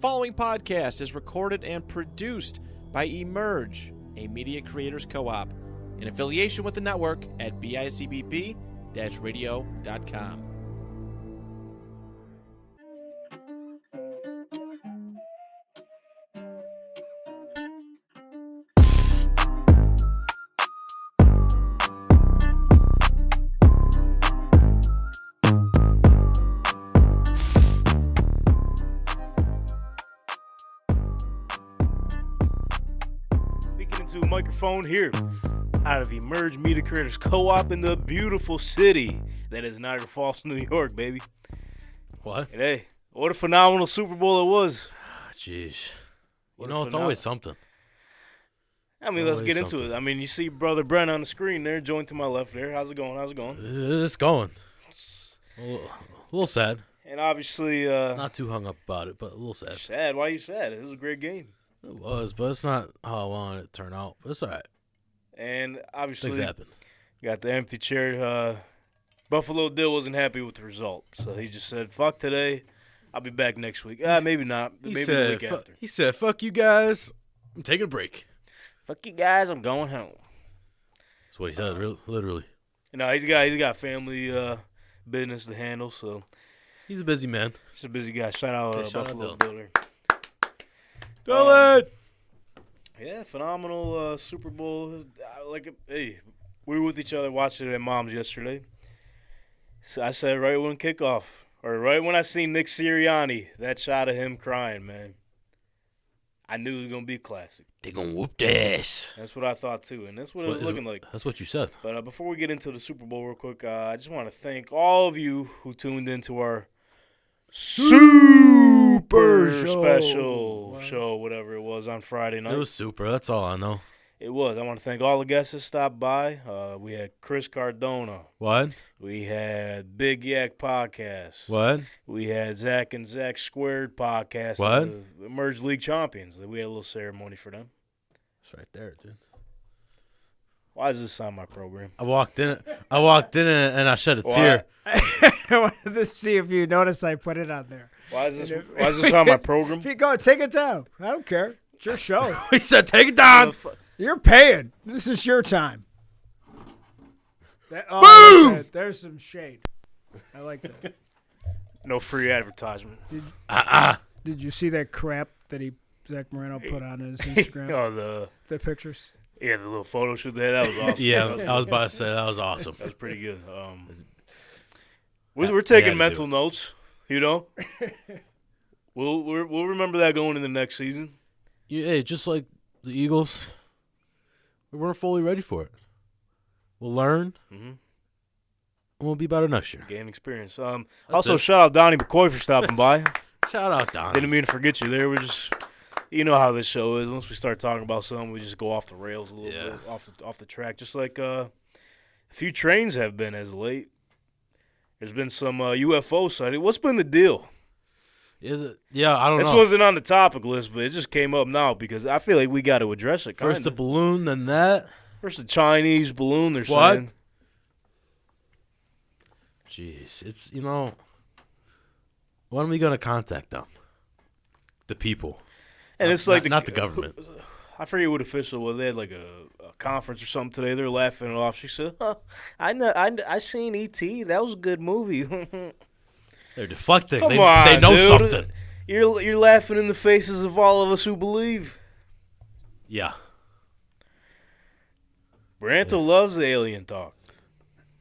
following podcast is recorded and produced by Emerge, a media creators co-op, in affiliation with the network at bicbp-radio.com. Microphone here out of Emerge Media Creators Co-op in the beautiful city that is Niagara Falls, New York, baby. What? And hey, what a phenomenal Super Bowl it was. Jeez. It's always something. I mean, let's get into it. I mean, you see Brother Brent on the screen there, joined to my left there. How's it going? It's going. A little sad. And obviously... not too hung up about it, but a little sad. Sad? Why are you sad? It was a great game. It was, but it's not how I wanted it to turn out. But it's all right. And obviously, things happen. Got the empty chair. Buffalo Dill wasn't happy with the result, so he just said, "Fuck today. I'll be back next week." Maybe not. Maybe the week after. He said, "Fuck you guys. I'm taking a break." Fuck you guys. I'm going home. That's what he said, literally. He's got family business to handle, so he's a busy man. He's a busy guy. Shout out Buffalo Dill there. Dylan! Yeah, phenomenal Super Bowl. Hey, we were with each other watching it at Mom's yesterday. So I said right when kickoff, or right when I seen Nick Sirianni, that shot of him crying, man, I knew it was going to be a classic. They're going to whoop their ass. That's what I thought, too, and that's what it was looking like. That's what you said. But before we get into the Super Bowl real quick, I just want to thank all of you who tuned into our super special show, whatever it was, on Friday night. It was super. That's all I know. It was. I want to thank all the guests that stopped by. We had Chris Cardona. What? We had Big Yak Podcast. What? We had Zach and Zach Squared Podcast. What? The Emerged League Champions. We had a little ceremony for them. It's right there, dude. Why is this on my program? I walked in and I shed a tear. I wanted to see if you noticed I put it on there. Why is this on my program? If you go, take it down. I don't care. It's your show. He said, take it down. You're paying. This is your time. Boom! There's some shade. I like that. No free advertisement. Did you see that crap that Zach Moreno put on his Instagram? The pictures? Yeah, the little photo shoot there. That was awesome. Yeah, I was about to say that was awesome. That was pretty good. We're taking mental notes, We'll remember that going in the next season. Yeah, just like the Eagles, we weren't fully ready for it. We'll learn, and we'll be better next year. Gain experience. Also, shout out Donnie McCoy for stopping by. Shout out Donnie. Didn't mean to forget you there. We're just, you know how this show is. Once we start talking about something, we just go off the rails a little bit, off the track. Just like a few trains have been as late. There's been some UFO sighting. What's been the deal? Is it? Yeah, I don't know. This wasn't on the topic list, but it just came up now because I feel like we got to address it. First the balloon, then that. First the Chinese balloon, they're saying. Jeez, it's, when are we going to contact them? The people. And it's like not the government. I forget what official was. They had like a conference or something today. They're laughing it off. She said, I seen E.T. That was a good movie. They're deflecting. Come on, they know dude. something. You're laughing in the faces of all of us who believe. Yeah. Branto loves the alien talk.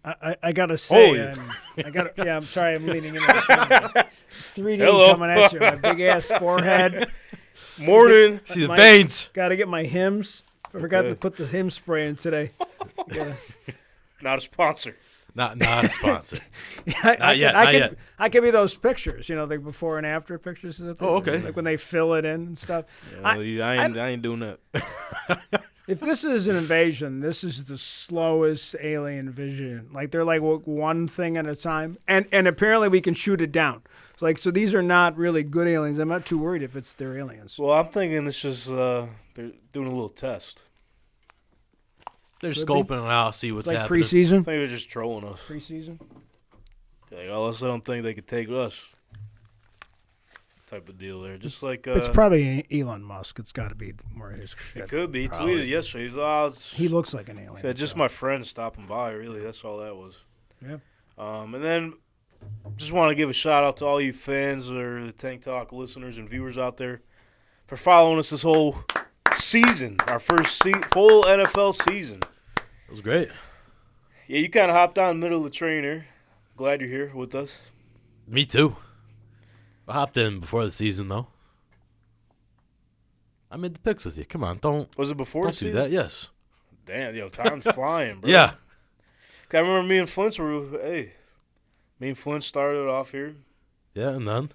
I gotta say, I'm sorry, I'm leaning into the camera. 3D coming at you, my big ass forehead. Morning. See the veins. Gotta get my Hims. I forgot to put the Hims spray in today. Not a sponsor. Not a sponsor. Not yet. I can be those pictures, the before and after pictures. Okay. Like when they fill it in and stuff. Yeah, I ain't doing that. If this is an invasion, this is the slowest alien vision. Like they're like one thing at a time, and apparently we can shoot it down. It's so these are not really good aliens. I'm not too worried if it's their aliens. Well, I'm thinking it's just they're doing a little test. They're scoping it out, see what's happening. Preseason. I think they're just trolling us. Preseason. Like, I don't think they could take us. type of deal there. Just like It's probably Elon Musk. It's got to be more his. it could be. He Probably. tweeted yesterday. He's He looks like an alien. said just so. my friend stopping by. Really, that's all that was. Yeah. And then just want to give a shout out to all you fans or the Tank Talk listeners and viewers out there for following us this whole season, our first full NFL season. It was great. Yeah, you kind of hopped on in the middle of the train here. Glad you're here with us. Me too. I hopped in before the season though. I made the picks with you. Come on, don't Was it before don't the do season? that. Yes. Damn, yo, time's flying, bro. Yeah. I remember me and Flint me and Flint started off here. Yeah, and then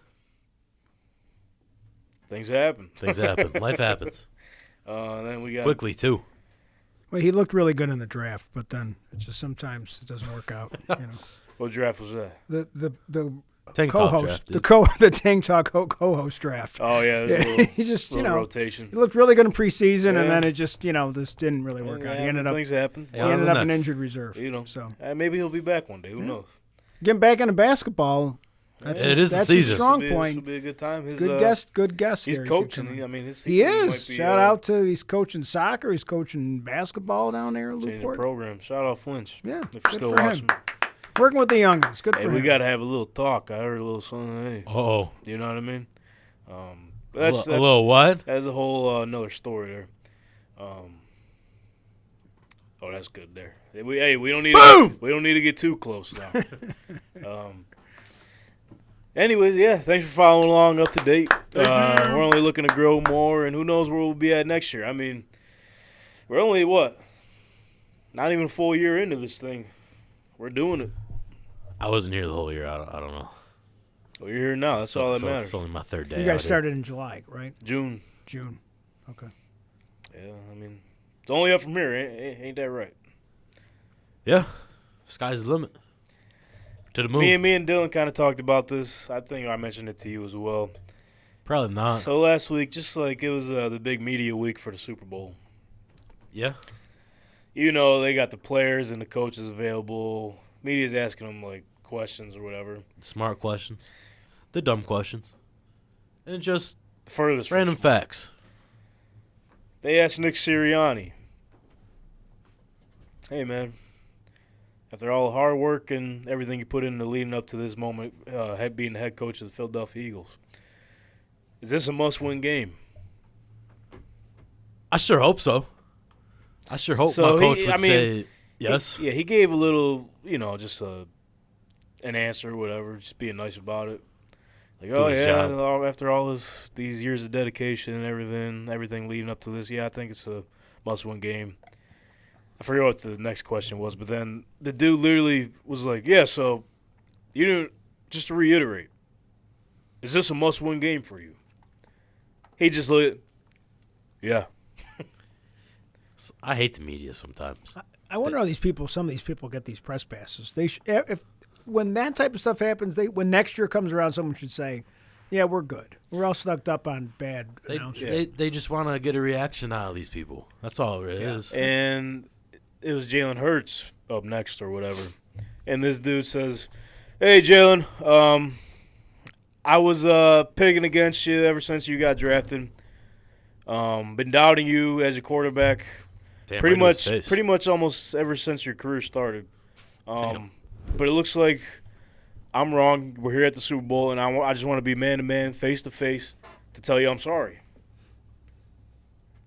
Things happen. things happen. Life happens And then we got quickly too. Well, he looked really good in the draft, but then it just sometimes it doesn't work out. what draft was that? The Tank Talk co-host, draft, the Tank Talk co-host draft. Oh yeah, there's a little, He just little rotation. he looked really good in preseason, Yeah. and then it just this didn't really work out. He ended up things happen. Yeah, on the in next. injured reserve. So Maybe he'll be back one day. Who knows? getting back into basketball. That's It is the that's season. his strong This will point. be a good time. His, Good guest. He's there. coaching. He could come in. His He might is. be, Shout out to he's coaching soccer. He's coaching basketball down there in changing the Newport. program. Shout out Flinch. Yeah, if you're good still for him. watching. Working with the youngins. Good Hey, for we him. got to have a little talk. I heard a little something. Hey, Oh, you know what I mean? a That's little what? that's a whole another story there. Oh, that's good there. We don't need we don't need to get too close now. Anyways, yeah, thanks for following along up to date. We're only looking to grow more, and who knows where we'll be at next year. I mean, we're only not even a full year into this thing. We're doing it. I wasn't here the whole year. I don't know. Well, you're here now. That's all that matters. It's only my third day. You out guys here. started in July, right? June. June. Okay. Yeah, I mean, it's only up from here. Ain't that right? Yeah. Sky's the limit. To the moon. Me and Dylan kind of talked about this. I think I mentioned it to you as well. Probably not. So last week, just like it was the big media week for the Super Bowl. Yeah. You know, they got the players and the coaches available. Media's asking them, like, questions or whatever. Smart questions. The dumb questions. And just Furthest from random facts. They asked Nick Sirianni, hey, man, after all the hard work and everything you put into leading up to this moment, being the head coach of the Philadelphia Eagles, is this a must-win game? I sure hope so. I sure hope So my coach he- would I mean, say yes. He gave a little, just an answer or whatever, just being nice about it. Like, Do oh, his yeah, job. after all these years of dedication and everything leading up to this, yeah, I think it's a must-win game. I forget what the next question was, but then the dude literally was like, yeah, so you didn't, just to reiterate, is this a must-win game for you? He just looked, yeah. I hate the media sometimes. I wonder how some of these people get these press passes. They if when that type of stuff happens, when next year comes around, someone should say, "Yeah, we're good. We're all snuck up on bad announcements." They just want to get a reaction out of these people. That's all it is. And it was Jalen Hurts up next or whatever. And this dude says, hey, Jalen, I was picking against you ever since you got drafted. Been doubting you as a quarterback Damn, pretty right to his face. much almost ever since your career started. Damn. But it looks like I'm wrong. We're here at the Super Bowl, and I just want to be man-to-man, face-to-face to tell you I'm sorry.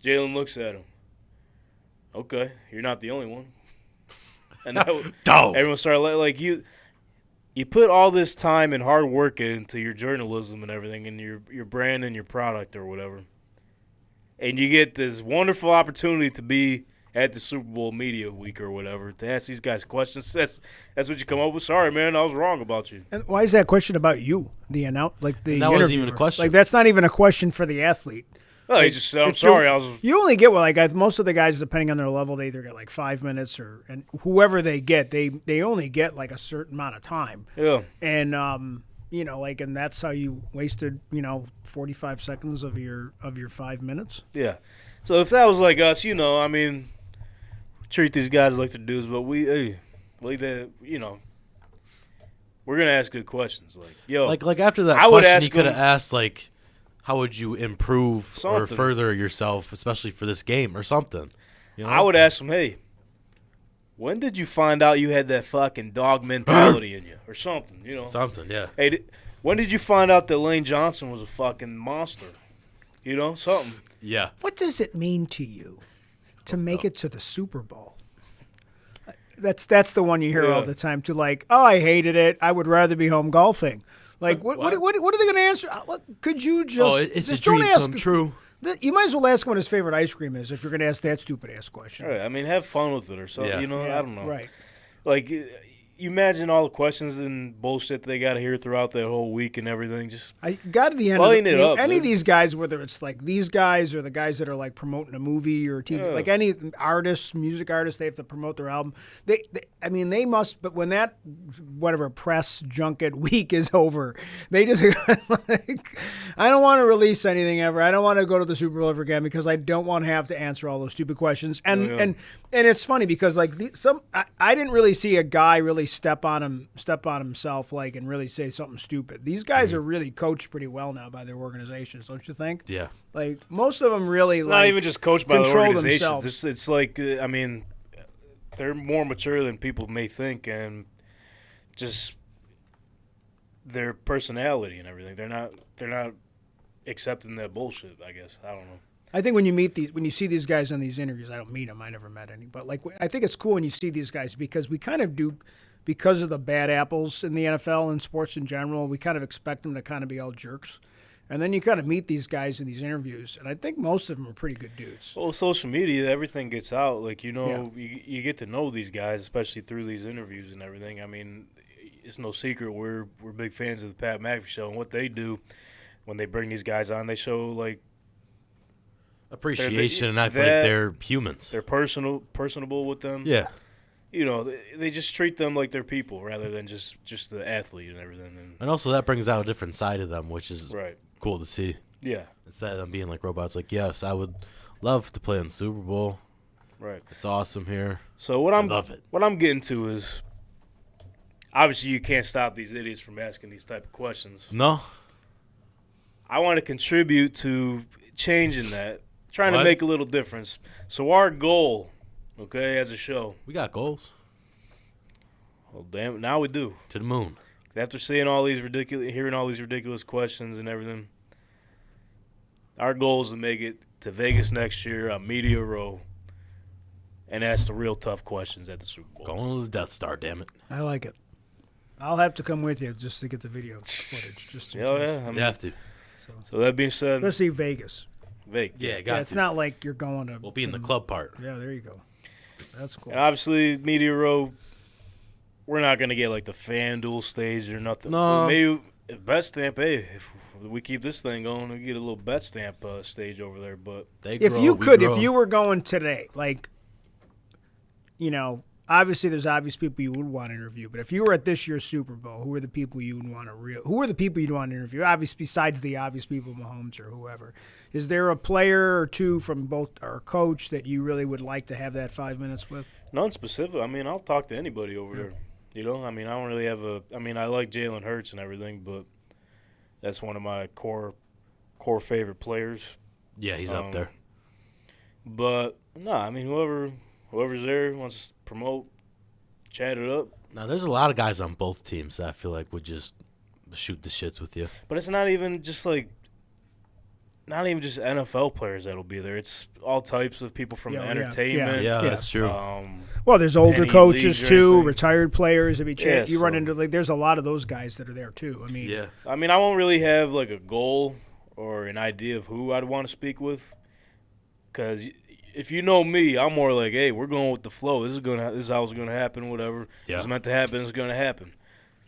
Jalen looks at him. Okay, you're not the only one. And Dog. everyone started like you put all this time and hard work into your journalism and everything, and your brand and your product or whatever, and you get this wonderful opportunity to be at the Super Bowl media week or whatever to ask these guys questions. That's what you come up with. Sorry, man, I was wrong about you. And why is that question about you? The That wasn't even a interviewer? question. Like that's not even a question for the athlete. Oh, he just said, I'm It's sorry. You only get most of the guys, depending on their level, they either get like 5 minutes and whoever they get, they only get like a certain amount of time. Yeah. And and that's how you wasted 45 seconds of your 5 minutes. Yeah. So if that was like us, I mean, treat these guys like they're dudes, but we're gonna ask good questions. Like, yo, Like after that I would question, ask he could have him- asked like, how would you improve or Something. further yourself, especially for this game or something? You know? I would ask him, hey, when did you find out you had that fucking dog mentality in you or something, you know? Something, yeah. Hey, when did you find out that Lane Johnson was a fucking monster? You know, something. Yeah. What does it mean to you to make it to the Super Bowl? That's the one you hear all the time. To like, oh, I hated it. I would rather be home golfing. Like, what are they going to answer? Could you just? Oh, it's just a dream don't ask, come true. You might as well ask him what his favorite ice cream is if you're going to ask that stupid ass question. All right, I mean, have fun with it or something. Yeah. You know, I don't know. Right. Like, you imagine all the questions and bullshit they got to hear throughout that whole week and everything. Just I got to the end. Lighten it up, any of dude. these guys, whether it's like these guys or the guys that are like promoting a movie or TV, like any artists, music artists, they have to promote their album. They must. But when that whatever press junket week is over, they just like, I don't want to release anything ever. I don't want to go to the Super Bowl ever again because I don't want to have to answer all those stupid questions. And it's funny because like I didn't really see a guy really step on himself like and really say something stupid. These guys are really coached pretty well now by their organizations, don't you think? Yeah. Like most of them really it's like not even just coached by the control organizations. themselves. It's like, I mean, they're more mature than people may think, and just their personality and everything. They're not accepting that bullshit. I guess I don't know. I think when you see these guys on these interviews, I don't meet them. I never met any, but like I think it's cool when you see these guys because we kind of do, because of the bad apples in the NFL and sports in general. We kind of expect them to kind of be all jerks, and then you kind of meet these guys in these interviews, and I think most of them are pretty good dudes. Well, social media, everything gets out. Like, you know, you get to know these guys, especially through these interviews and everything. I mean, it's no secret we're big fans of the Pat McAfee show, and what they do when they bring these guys on, they show like Appreciation, and I feel like they're humans. They're personable with them. Yeah. You know, they just treat them like they're people rather than just the athlete and everything. And also that brings out a different side of them, which is Right. cool to see. Yeah. Instead of them being like robots, like, yes, I would love to play in the Super Bowl. Right. It's awesome here. So I love it. What I'm getting to is, obviously you can't stop these idiots from asking these type of questions. No. I want to contribute to changing that, trying What? to make a little difference. So our goal, okay, as a show, We got goals. well, damn, now we do. To the moon. After hearing all these ridiculous questions and everything, our goal is to make it to Vegas next year on Media Row and ask the real tough questions at the Super Bowl. Going to the Death Star, damn it. I like it. I'll have to come with you just to get the video footage. Just in case. Yeah. I mean, You have to. so that being said, Especially Vegas. Vegas. Yeah, Yeah, got it's to. not like you're going to. We'll be in the club part. Yeah, there you go. That's cool. And obviously, Media Row, we're not going to get like the FanDuel stage or nothing. No. Maybe if Betstamp, hey, if we keep this thing going, we get a little Betstamp stage over there. But They If grow, you we could, grow. if you were going today, like, you know, obviously there's obvious people you would want to interview, but if you were at this year's Super Bowl, who are the people you would want to who are the people you'd want to interview? Obviously, besides the obvious people, Mahomes or whoever, is there a player or two from both or a coach that you really would like to have that 5 minutes with? none specific. I mean, I'll talk to anybody over there. You know, I mean, I don't really have I like Jalen Hurts and everything, but that's one of my core favorite players. Yeah, he's up there. But no, I mean, whoever's there wants to promote, chat it up. Now, there's a lot of guys on both teams that I feel like would just shoot the shits with you. But it's not even just NFL players that'll be there. It's all types of people from Yeah, yeah, entertainment. Yeah, that's true. Well, there's older Any coaches leagues or too, anything. retired players. I mean, Yeah, you run so- into like there's a lot of those guys that are there too. I mean, Yeah. I mean, I won't really have like a goal or an idea of who I'd want to speak with, because if you know me, I'm more like, hey, we're going with the flow. This is how it's gonna happen. Whatever Yeah. it's meant to happen, it's gonna happen.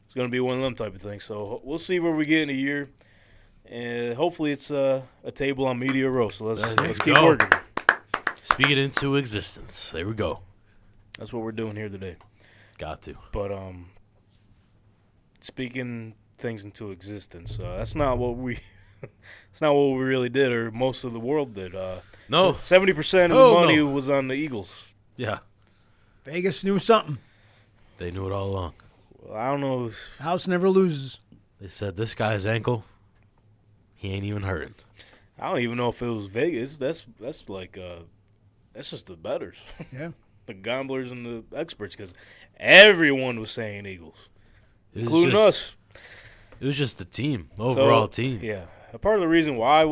It's gonna be one of them type of things. So we'll see where we get in a year, and hopefully it's a table on Media Row. So let's There let's you keep go. working. Speak it into existence. There we go. That's what we're doing here today. Got to. But speaking things into existence, that's not what we it's not what we really did, or most of the world did. No. 70% of Oh, the money no. was on the Eagles. Yeah. Vegas knew something. They knew it all along. Well, I don't know. House never loses. They said, this guy's ankle, he ain't even hurting. I don't even know if it was Vegas. That's like that's just the bettors, Yeah. the gamblers and the experts, because everyone was saying Eagles, It was including just- us. It was just the team, the overall team. Yeah, a part of the reason why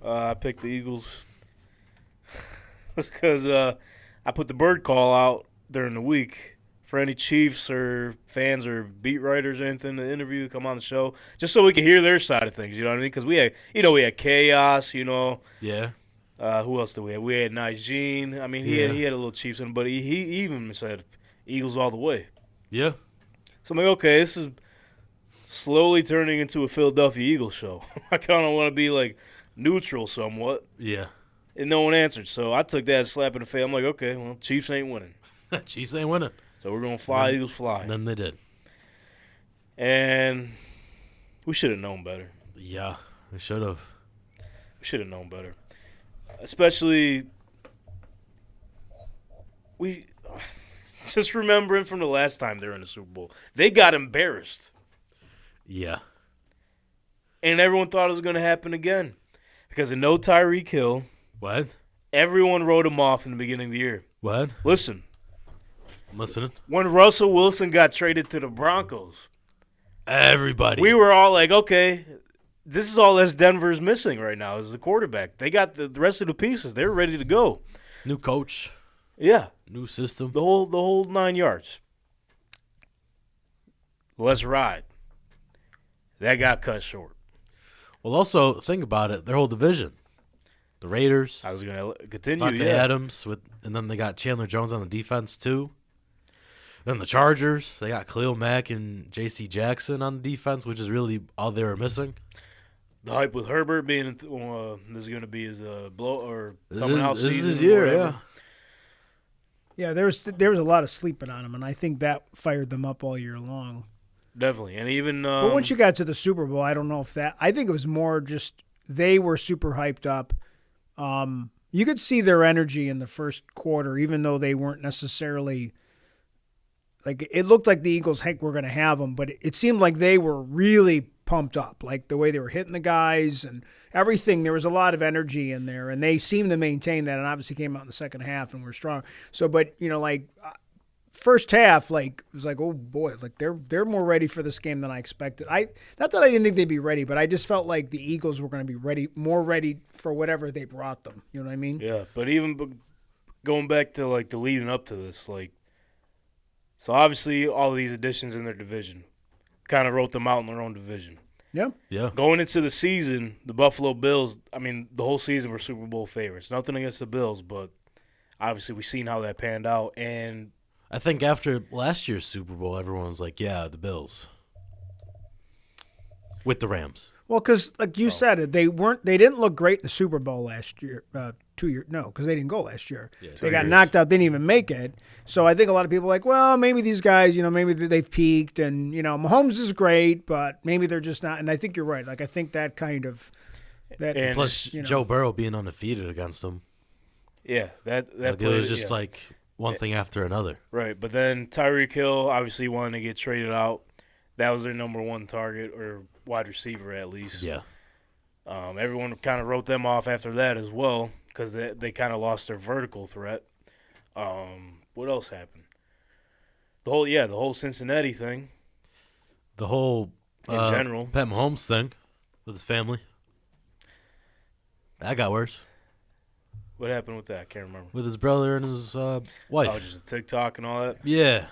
I picked the Eagles was because I put the bird call out during the week for any Chiefs or fans or beat writers or anything to interview, come on the show, just so we could hear their side of things. You know what I mean? Because we had Chaos. Yeah. Who else did we have? We had Najee. I mean, he had a little Chiefs in him, but he even said Eagles all the way. Yeah. So I'm like, okay, this is slowly turning into a Philadelphia Eagles show. I kind of want to be like neutral somewhat, Yeah. and no one answered. So I took that as a slap in the face. I'm like, okay, well, Chiefs ain't winning, Chiefs ain't winning. so we're gonna fly, And Eagles fly. And then they did. And we should have known better. Yeah. We should have. We should have known better, especially we. Just remembering from the last time they were in the Super Bowl, they got embarrassed. Yeah. And everyone thought it was going to happen again. Because of no Tyreek Hill, What? everyone wrote him off in the beginning of the year. What? Listen, I'm listening. when Russell Wilson got traded to the Broncos, Everybody. we were all like, okay, this is all that Denver's missing right now is the quarterback. They got the rest of the pieces. They're ready to go. New coach. Yeah, New system. the whole 9 yards. Let's ride. That got cut short. Well, also, think about it. Their whole division. The Raiders. I was going to continue. Devontae Yeah. Adams. And then they got Chandler Jones on the defense, too. Then the Chargers. They got Khalil Mack and J.C. Jackson on the defense, which is really all they were missing. The hype with Herbert being this is going to be his blow or coming This out is season. his year, whatever. yeah. Yeah, there was a lot of sleeping on him, and I think that fired them up all year long. Definitely. And even But once you got to the Super Bowl, I don't know if that. I think it was more just they were super hyped up. You could see their energy in the first quarter, even though they weren't necessarily like it looked like the Eagles, heck, were going to have them, but it seemed like they were really pumped up, like the way they were hitting the guys and everything. There was a lot of energy in there, and they seemed to maintain that. And obviously came out in the second half and were strong. So, but first half, like it was like, oh boy, like they're more ready for this game than I expected. Not that I didn't think they'd be ready, but I just felt like the Eagles were going to be more ready for whatever they brought them. You know what I mean? yeah, but even going back to like the leading up to this, like so obviously all of these additions in their division kind of wrote them out in their own division. Yeah. Yeah. Going into the season, the Buffalo Bills, I mean, the whole season were Super Bowl favorites. Nothing against the Bills, but obviously we've seen how that panned out. And I think after last year's Super Bowl, everyone was like, yeah, the Bills. With the Rams. Well, because like you said, they didn't look great in the Super Bowl last year. 2 years, no, because they didn't go last year. Yeah, they 2 got years. knocked out, didn't even make it. So I think a lot of people are like, well, maybe these guys, maybe they've peaked, and Mahomes is great, but maybe they're just not. And I think you're right. Like I think that kind of that. And Plus, Joe Burrow being undefeated against them. yeah, that Like, it played- was just yeah. like one thing after another. Right, but then Tyreek Hill obviously wanted to get traded out. That was their number one target, or wide receiver at least. Yeah. Everyone kind of wrote them off after that as well because they kind of lost their vertical threat. What else happened? The whole Cincinnati thing The whole in general. Pat Mahomes thing with his family. That got worse. What happened with that? I can't remember. With his brother and his wife. Oh, just a TikTok and all that? Yeah.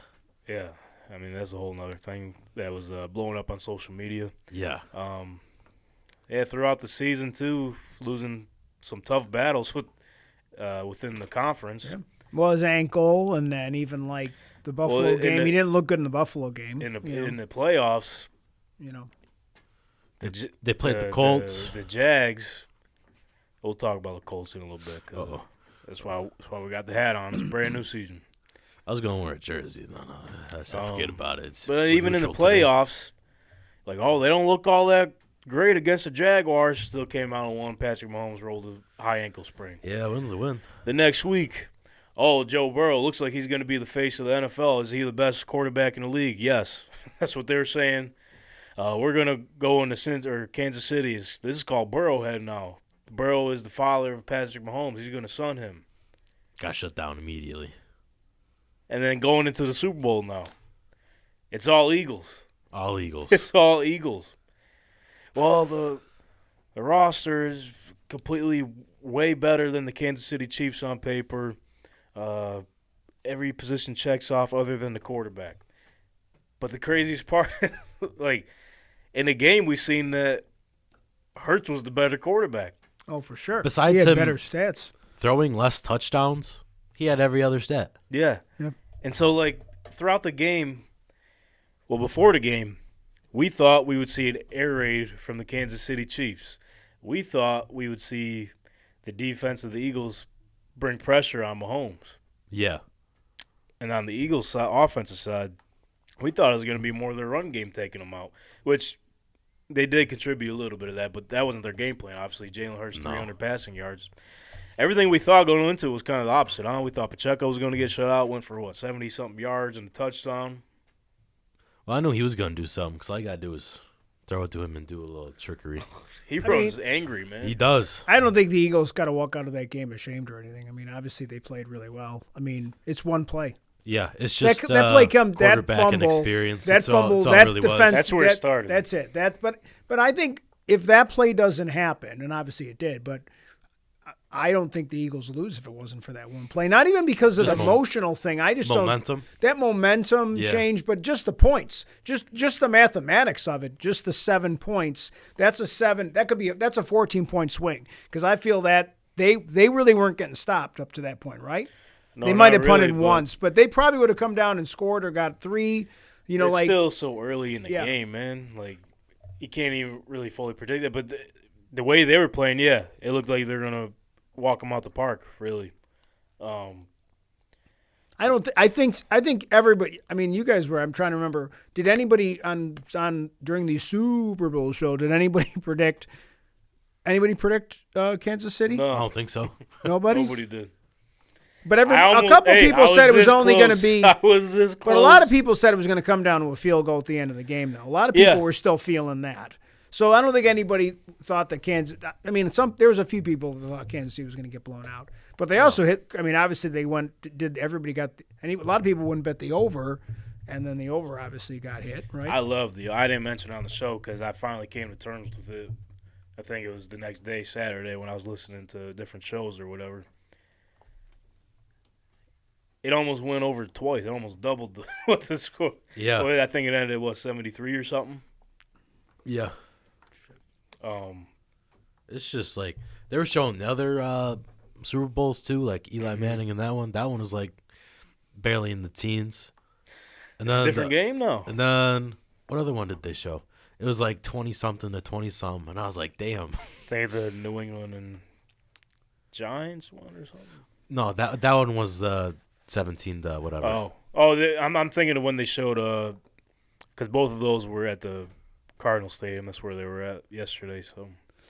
Yeah. I mean, that's a whole nother thing that was blowing up on social media. Yeah. Throughout the season, too, losing some tough battles within the conference. Yeah. Well, his ankle, and then even like the Buffalo in game, the- he didn't look good in the Buffalo game. In the playoffs, They played the Colts. The Jags. We'll talk about the Colts in a little bit. 'Cause Uh-oh. that's why we got the hat on. It's a brand new season. I was going to wear a jersey. No, I said forget about it. It's But even in the neutral today. playoffs, like, they don't look all that great against the Jaguars. Still came out and won. Patrick Mahomes rolled a high ankle sprain. Yeah, a win's a win. The next week, Joe Burrow looks like he's going to be the face of the NFL. Is he the best quarterback in the league? Yes. That's what they're saying. We're going to go into Kansas City. This is called Burrowhead now. Burrow is the father of Patrick Mahomes. He's going to son him. Got shut down immediately. And then going into the Super Bowl now, it's all Eagles. All Eagles. It's all Eagles. Well, the roster is completely way better than the Kansas City Chiefs on paper. Every position checks off other than the quarterback. But the craziest part is, like, in the game, we seen that Hurts was the better quarterback. Oh, for sure. Besides he had him better stats. throwing less touchdowns, he had every other stat. Yeah. Yep. And so, like, throughout the game, well, before the game, we thought we would see an air raid from the Kansas City Chiefs. We thought we would see the defense of the Eagles bring pressure on Mahomes. Yeah. And on the Eagles' side, offensive side, we thought it was going to be more of their run game taking them out, which they did contribute a little bit of that, but that wasn't their game plan. Obviously, Jalen Hurts, 300 passing yards. Everything we thought going into was kind of the opposite, huh? We thought Pacheco was going to get shut out, went for, 70-something yards and a touchdown. Well, I knew he was going to do something because all you got to do is throw it to him and do a little trickery. He runs angry, man. He does. I don't think the Eagles got to walk out of that game ashamed or anything. I mean, obviously they played really well. I mean, it's one play. Yeah, it's just that play come that quarterback and fumble, experience. that It's all- fumble, it's all that really defense. was. That's where it started. That's it. But I think if that play doesn't happen, and obviously it did, but I don't think the Eagles lose if it wasn't for that one play. Not even because of Just the emotional thing. I just momentum. don't that momentum Yeah. change, but just the points, just the mathematics of it, just the 7 points. That's a 7. That's a 14-point swing because I feel that they really weren't getting stopped up to that point, right? No, they might not have punted really, but once, but they probably would have come down and scored or got 3. You know, it's like still so early in the Yeah. game, man. Like, you can't even really fully predict that. But the way they were playing, yeah, it looked like they're going to walk them out the park, really. I think everybody. I mean, you guys were. I'm trying to remember. Did anybody on during the Super Bowl show? Did anybody predict? Kansas City? No, I don't think so. Nobody. nobody did. But a I couple I people said it was this only going to close. be. I was this close. But a lot of people said it was going to come down to a field goal at the end of the game. Though a lot of people Yeah. were still feeling that. So I don't think anybody thought that Kansas. I mean, there was a few people that thought Kansas City was going to get blown out. But they also hit. I mean, obviously they went. Did everybody got? A lot of people wouldn't bet the over, and then the over obviously got hit. Right. I love I didn't mention it on the show because I finally came to terms with it. I think it was the next day, Saturday, when I was listening to different shows or whatever. It almost went over twice. It almost doubled what the score. Yeah. Well, I think it ended at 73 or something. Yeah. It's just like they were showing the other Super Bowls too, like Eli Manning and that one. That one was like barely in the teens. And It's a different game now. And then what other one did they show? It was like 20-something to 20-some, and I was like, damn. They had the New England and Giants one or something. No, that one was the 17 to whatever. I'm thinking of when they showed because both of those were at the Cardinal Stadium. That's where they were at yesterday. So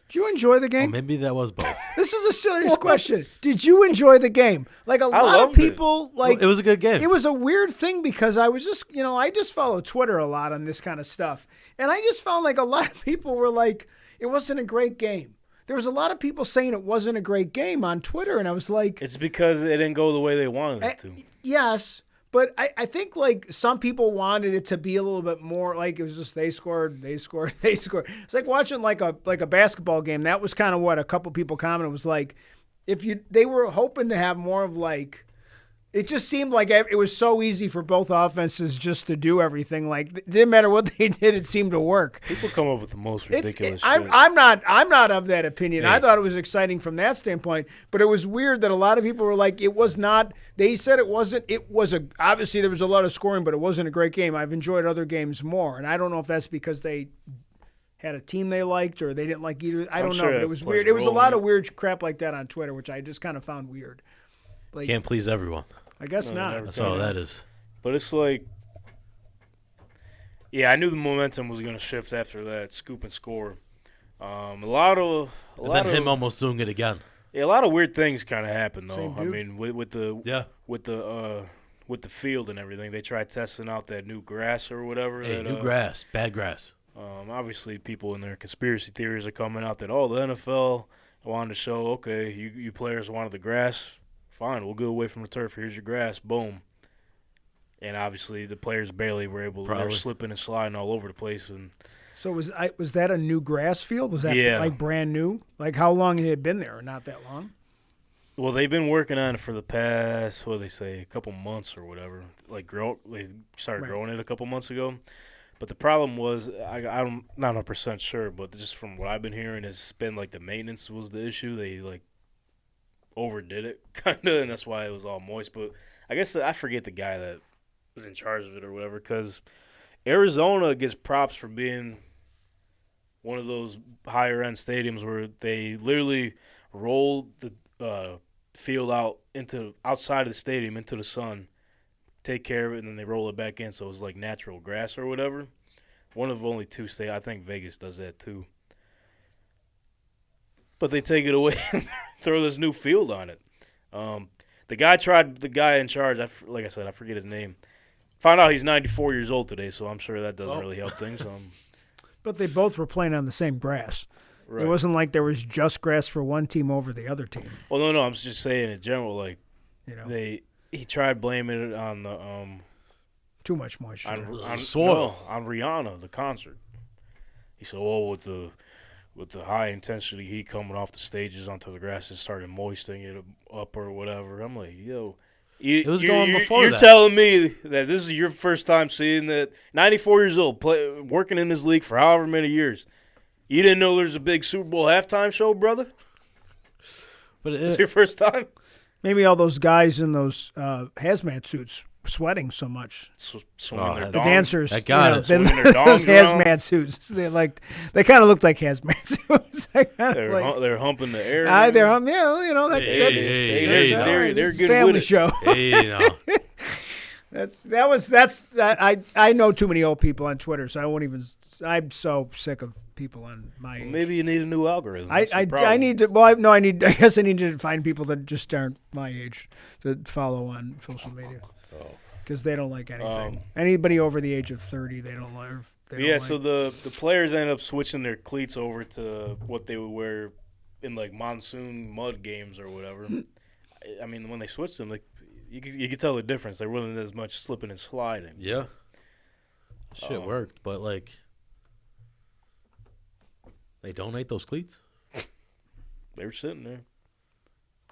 Did you enjoy the Oh, game? maybe that was both. This is a serious question. Did you enjoy the game? Like a lot of loved it. people, like It was a good game. It was a weird thing because I was just, I just follow Twitter a lot on this kind of stuff. And I just found like a lot of people were like, it wasn't a great game. There was a lot of people saying it wasn't a great game on Twitter. And I was like, it's because it didn't go the way they wanted it to. yes. But I think like some people wanted it to be a little bit more like it was just they scored. It's like watching like a basketball game. That was kind of what a couple people commented was like. They were hoping to have more of like, it just seemed like it was so easy for both offenses just to do everything. Like it didn't matter what they did, it seemed to work. People come up with the most ridiculous shit. I'm not of that opinion. Yeah. I thought it was exciting from that standpoint, but it was weird that a lot of people were like, it was not. They said it wasn't. It was obviously there was a lot of scoring, but it wasn't a great game. I've enjoyed other games more, and I don't know if that's because they had a team they liked or they didn't like either. I don't know, sure but that it was plays weird. a It was a role lot in of weird crap like that on Twitter, which I just kind of found weird. Like, Can't please everyone. I guess No, not. never. That's all that is. But it's like, yeah, I knew the momentum was going to shift after that scoop and score. A lot of Him almost doing it again. Yeah, a lot of weird things kind of happened though. Same I dude. mean, with the field and everything, they tried testing out that new grass or whatever. Hey, that, new grass, bad grass. Obviously, people in their conspiracy theories are coming out that the NFL I wanted to show, okay, you players wanted the grass. Fine, we'll go away from the turf. Here's your grass. Boom. And obviously the players barely were able. They were slipping and sliding all over the place. And So was that a new grass field? Was that Yeah. like brand new? Like how long had it been there? Not that long. well, they've been working on it for the past, what do they say, a couple months or whatever. Like they started Right. growing it a couple months ago. But the problem was, I'm not 100% sure, but just from what I've been hearing, it's been like the maintenance was the issue. They like overdid it, kind of, and that's why it was all moist. But I guess I forget the guy that was in charge of it or whatever, because Arizona gets props for being one of those higher end stadiums where they literally roll the field out into outside of the stadium into the sun, take care of it, and then they roll it back in, so it's like natural grass or whatever. One of only two states. I think Vegas does that too. But they take it away and throw this new field on it. The guy in charge, like I said, I forget his name. Found out he's 94 years old today, so I'm sure that doesn't really help things. But they both were playing on the same grass. Right. It wasn't like there was just grass for one team over the other team. Well, no, I'm just saying in general, like You know, he tried blaming it on the too much moisture. on soil. no, on Rihanna, the concert. He said, "Oh, with the high intensity heat coming off the stages onto the grass, it started moistening it up or whatever." I'm like, yo. It was going before You're that. telling me that this is your first time seeing that 94 years old, working in this league for however many years. You didn't know there's a big Super Bowl halftime show, brother? But It's your first time? Maybe all those guys in those hazmat suits were sweating so much. Swinging their The dongs. dancers, That got it. they, Swinging their those dongs around. hazmat suits. They kind of looked like hazmat suits. They're humping the air. They're yeah, you know that, Hey, that's hey, that's hey, all no. right. They're This is good a family with it. show. hey, I know too many old people on Twitter, so I won't even. I'm so sick of people on my age. Maybe you need a new algorithm. That's the I problem. need to. Well, I guess I need to find people that just aren't my age to follow on social media because they don't like anything. Anybody over the age of 30, they don't like. So the players end up switching their cleats over to what they would wear in like monsoon mud games or whatever. I mean, when they switched them, like you could tell the difference. There wasn't as much slipping and sliding. yeah. Shit worked, but like they donate those cleats. They were sitting there.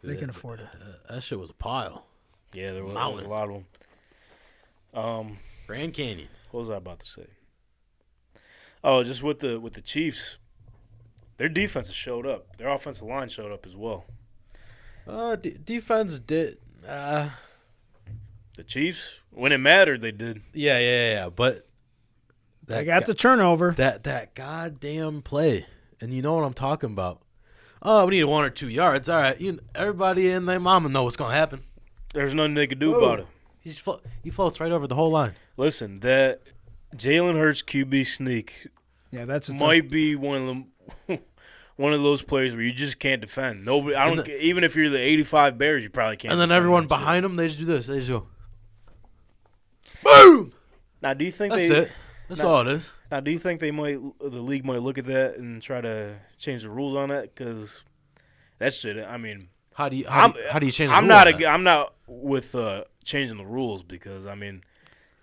They can afford it. That shit was a pile. Yeah, there was Mountain. a lot of them. Grand Canyon. What was I about to say? Oh, just with the Chiefs, their defense has showed up. Their offensive line showed up as well. Defense did. The Chiefs, when it mattered, they did. Yeah. But They got the turnover. that goddamn play, and you know what I'm talking about. Oh, we need 1 or 2 yards. All right, everybody and their mama know what's gonna happen. There's nothing they could do about it. He floats right over the whole line. Listen, that Jalen Hurts QB sneak Yeah, that's a might be one of them. One of those plays where you just can't defend. Nobody, even if you're the 85 Bears, you probably can't. And then defend everyone that shit. behind him, they just do this. They just go, boom. Now, do you think That's they? it. That's all it is. Now, do you think the league might look at that and try to change the rules on that? Because that shit. I mean, How do you change? I'm not with changing the rules because I mean,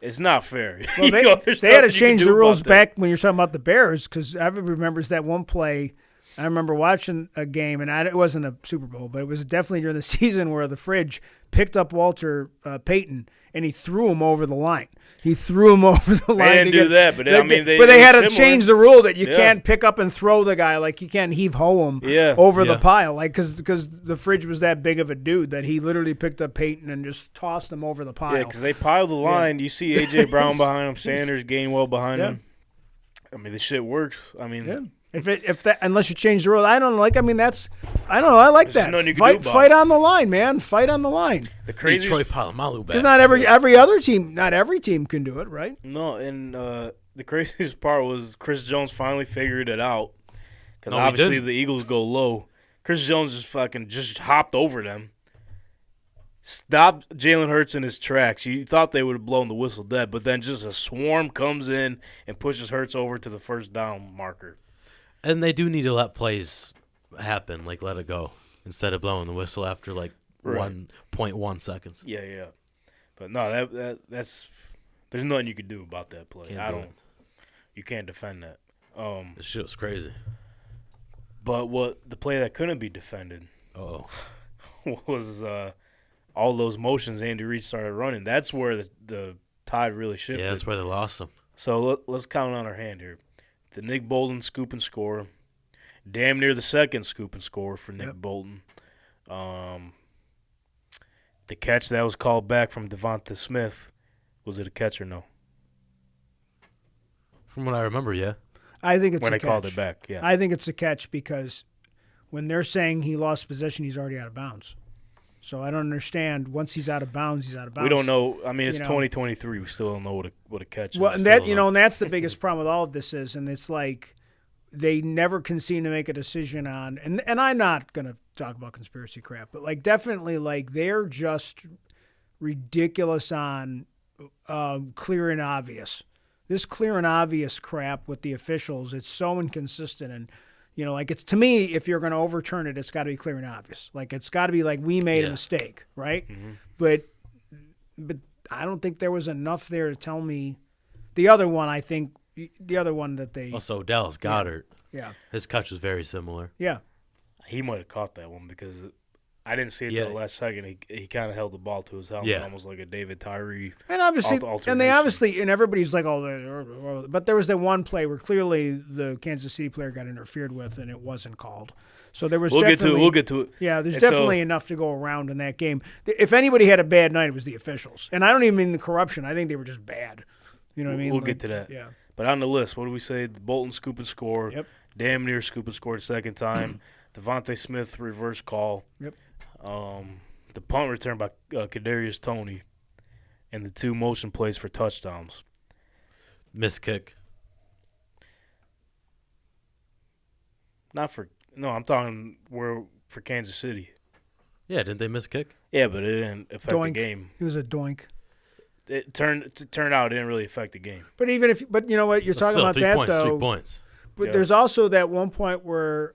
it's not fair. Well, they had to change the rules back when you're talking about the Bears because everybody remembers that one play. I remember watching a game, and it wasn't a Super Bowl, but it was definitely during the season where the Fridge picked up Walter Payton and he threw him over the line. He threw him over the line. They didn't do that, but I mean, they had to similar. change the rule that you Yeah. can't pick up and throw the guy, like you can't heave-ho him over the pile, like because the Fridge was that big of a dude that he literally picked up Peyton and just tossed him over the pile. Yeah, because they piled the line. You see A.J. Brown behind him, Sanders, Gainwell behind him. I mean, the shit works. I mean, yeah. If that unless you change the rule, I don't like. I mean, I don't know. I like There's that. nothing you can do about Fight it. on the line, man. Fight on the line. the Crazy crazy. Troy Polamalu back. Because not every other team, not every team can do it, right? No, and the craziest part was Chris Jones finally figured it out. Because No, he obviously didn't. the Eagles go low. Chris Jones just hopped over them. Stopped Jalen Hurts in his tracks. You thought they would have blown the whistle dead, but then just a swarm comes in and pushes Hurts over to the first down marker. And they do need to let plays happen, like let it go, instead of blowing the whistle after like Right. 1.1 seconds. Yeah. But no, that's there's nothing you could do about that play. Can't do it. You can't defend that. This shit was crazy. But what the play that couldn't be defended Oh, was all those motions Andy Reid started running. That's where the tide really shifted. yeah, that's where they lost them. So let's count on our hand here. The Nick Bolton scoop and score. Damn near the second scoop and score for Nick Bolton. The catch that was called back from Devonta Smith, was it a catch or no? From what I remember, yeah. I think it's When a they catch. called it back, yeah. I think it's a catch because when they're saying he lost possession, he's already out of bounds. So I don't understand. Once he's out of bounds, he's out of bounds. We don't know. I mean, it's You know. 2023. We still don't know what a catch Well, is. and that Still not. and that's the biggest problem with all of this is, and it's like they never can seem to make a decision on. And I'm not gonna talk about conspiracy crap, but like definitely like they're just ridiculous on clear and obvious. This clear and obvious crap with the officials, it's so inconsistent and. You know, like it's to me, if you're going to overturn it, it's got to be clear and obvious. Like it's got to be like we made a mistake, right? Mm-hmm. But I don't think there was enough there to tell me. The other one, I think, the other one that they, Also, Dallas Goddard, yeah, his catch was very similar. yeah, He might have caught that one because I didn't see it Yeah. till the last second. He kind of held the ball to his helmet, Yeah. almost like a David Tyree. and obviously, alternation. and they obviously, and everybody's like, oh, but there was that one play where clearly the Kansas City player got interfered with and it wasn't called. So there was We'll get definitely, to it. We'll get to it. Yeah, there's And so- definitely enough to go around in that game. If anybody had a bad night, it was the officials. And I don't even mean the corruption. I think they were just bad. You know what I mean? We'll Like, get to that. Yeah. But on the list, what do we say? The Bolton scoop and score. Yep. Damn near scoop and score the second time. Devontae Smith reverse call. Yep. The punt return by Kadarius Toney. And the two motion plays for touchdowns. Missed kick. I'm talking for Kansas City. Yeah, didn't they miss kick? Yeah, but it didn't affect the Doink. game. It was a doink. It turned out it didn't really affect the game. But but you know what? You're But talking still, about 3 that, points, though. 3 points. But Yeah. there's also that one point where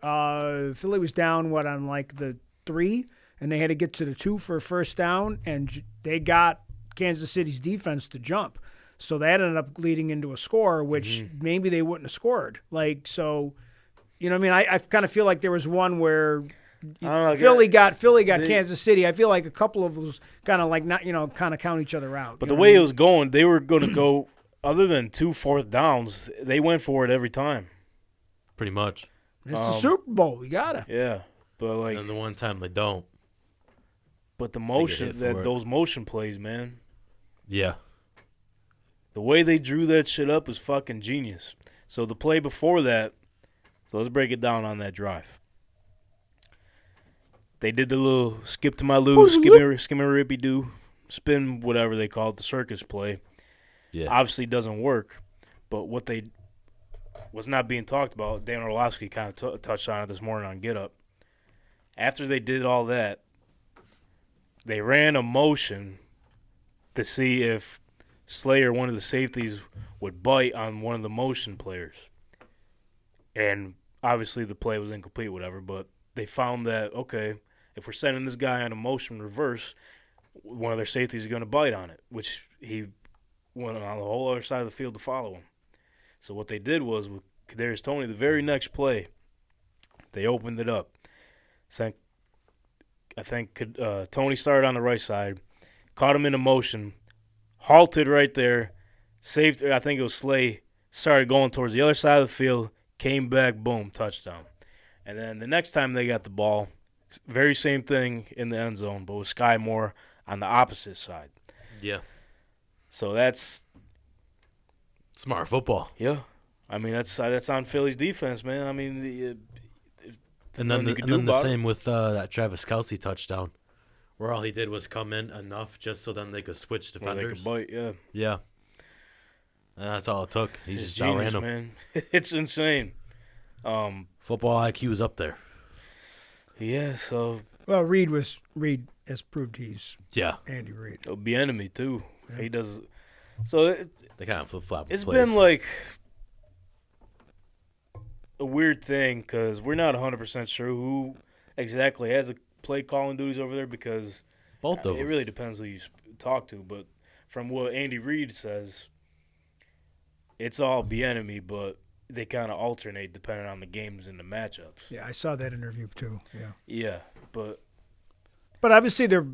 Philly was down, on like the 3, and they had to get to the 2 for a first down, and they got Kansas City's defense to jump. So that ended up leading into a score, which maybe they wouldn't have scored. Like, so, you know what I mean? I kind of feel like there was one where Philly got Kansas City. I feel like a couple of those kind of like not, kind of count each other out. But you the know way what I it mean? was going, they were going to go, other than 2 fourth downs, they went for it every time. Pretty much. It's the Super Bowl. You gotta. Yeah. But And then the one time they don't. but the hit motion, for it. those motion plays, man, Yeah. the way they drew that shit up is fucking genius. So the play before that, so let's break it down on that drive. They did the little skip to my loo, skimmy rippy doo, spin, whatever they call it, the circus play. Yeah. Obviously doesn't work, but what they was not being talked about, Dan Orlovsky kind of touched on it this morning on Get Up. After they did all that, they ran a motion to see if Slayer, one of the safeties, would bite on one of the motion players. And obviously the play was incomplete, whatever, but they found that, okay, if we're sending this guy on a motion reverse, one of their safeties is going to bite on it, which he went on the whole other side of the field to follow him. So what they did was with Kadarius Toney, the very next play, they opened it up. I think Toney started on the right side, caught him in a motion, halted right there, saved. I think it was Slay. Started going towards the other side of the field, came back, boom, touchdown. And then the next time they got the ball, very same thing in the end zone, but with Sky Moore on the opposite side. Yeah. So that's Smart football. yeah. I mean that's on Philly's defense, man. I mean And then nothing you can do the about it. same with that Travis Kelce touchdown, where all he did was come in enough just so then they could switch where they defenders. could bite, yeah. Yeah. And that's all it took. He It's just genius, outran him. man. It's insane. Football IQ is up there. Yeah, so Well, Reed has proved he's Yeah. Andy Reid. it'll be enemy too. Yeah. He does. So They kind of flip flop. it's been like a weird thing because we're not 100% sure who exactly has the play calling duties over there because Both of it them. really depends who you talk to. But from what Andy Reid says, it's all Bieniemy, but they kind of alternate depending on the games and the matchups. Yeah, I saw that interview too. Yeah. Yeah, but Obviously they're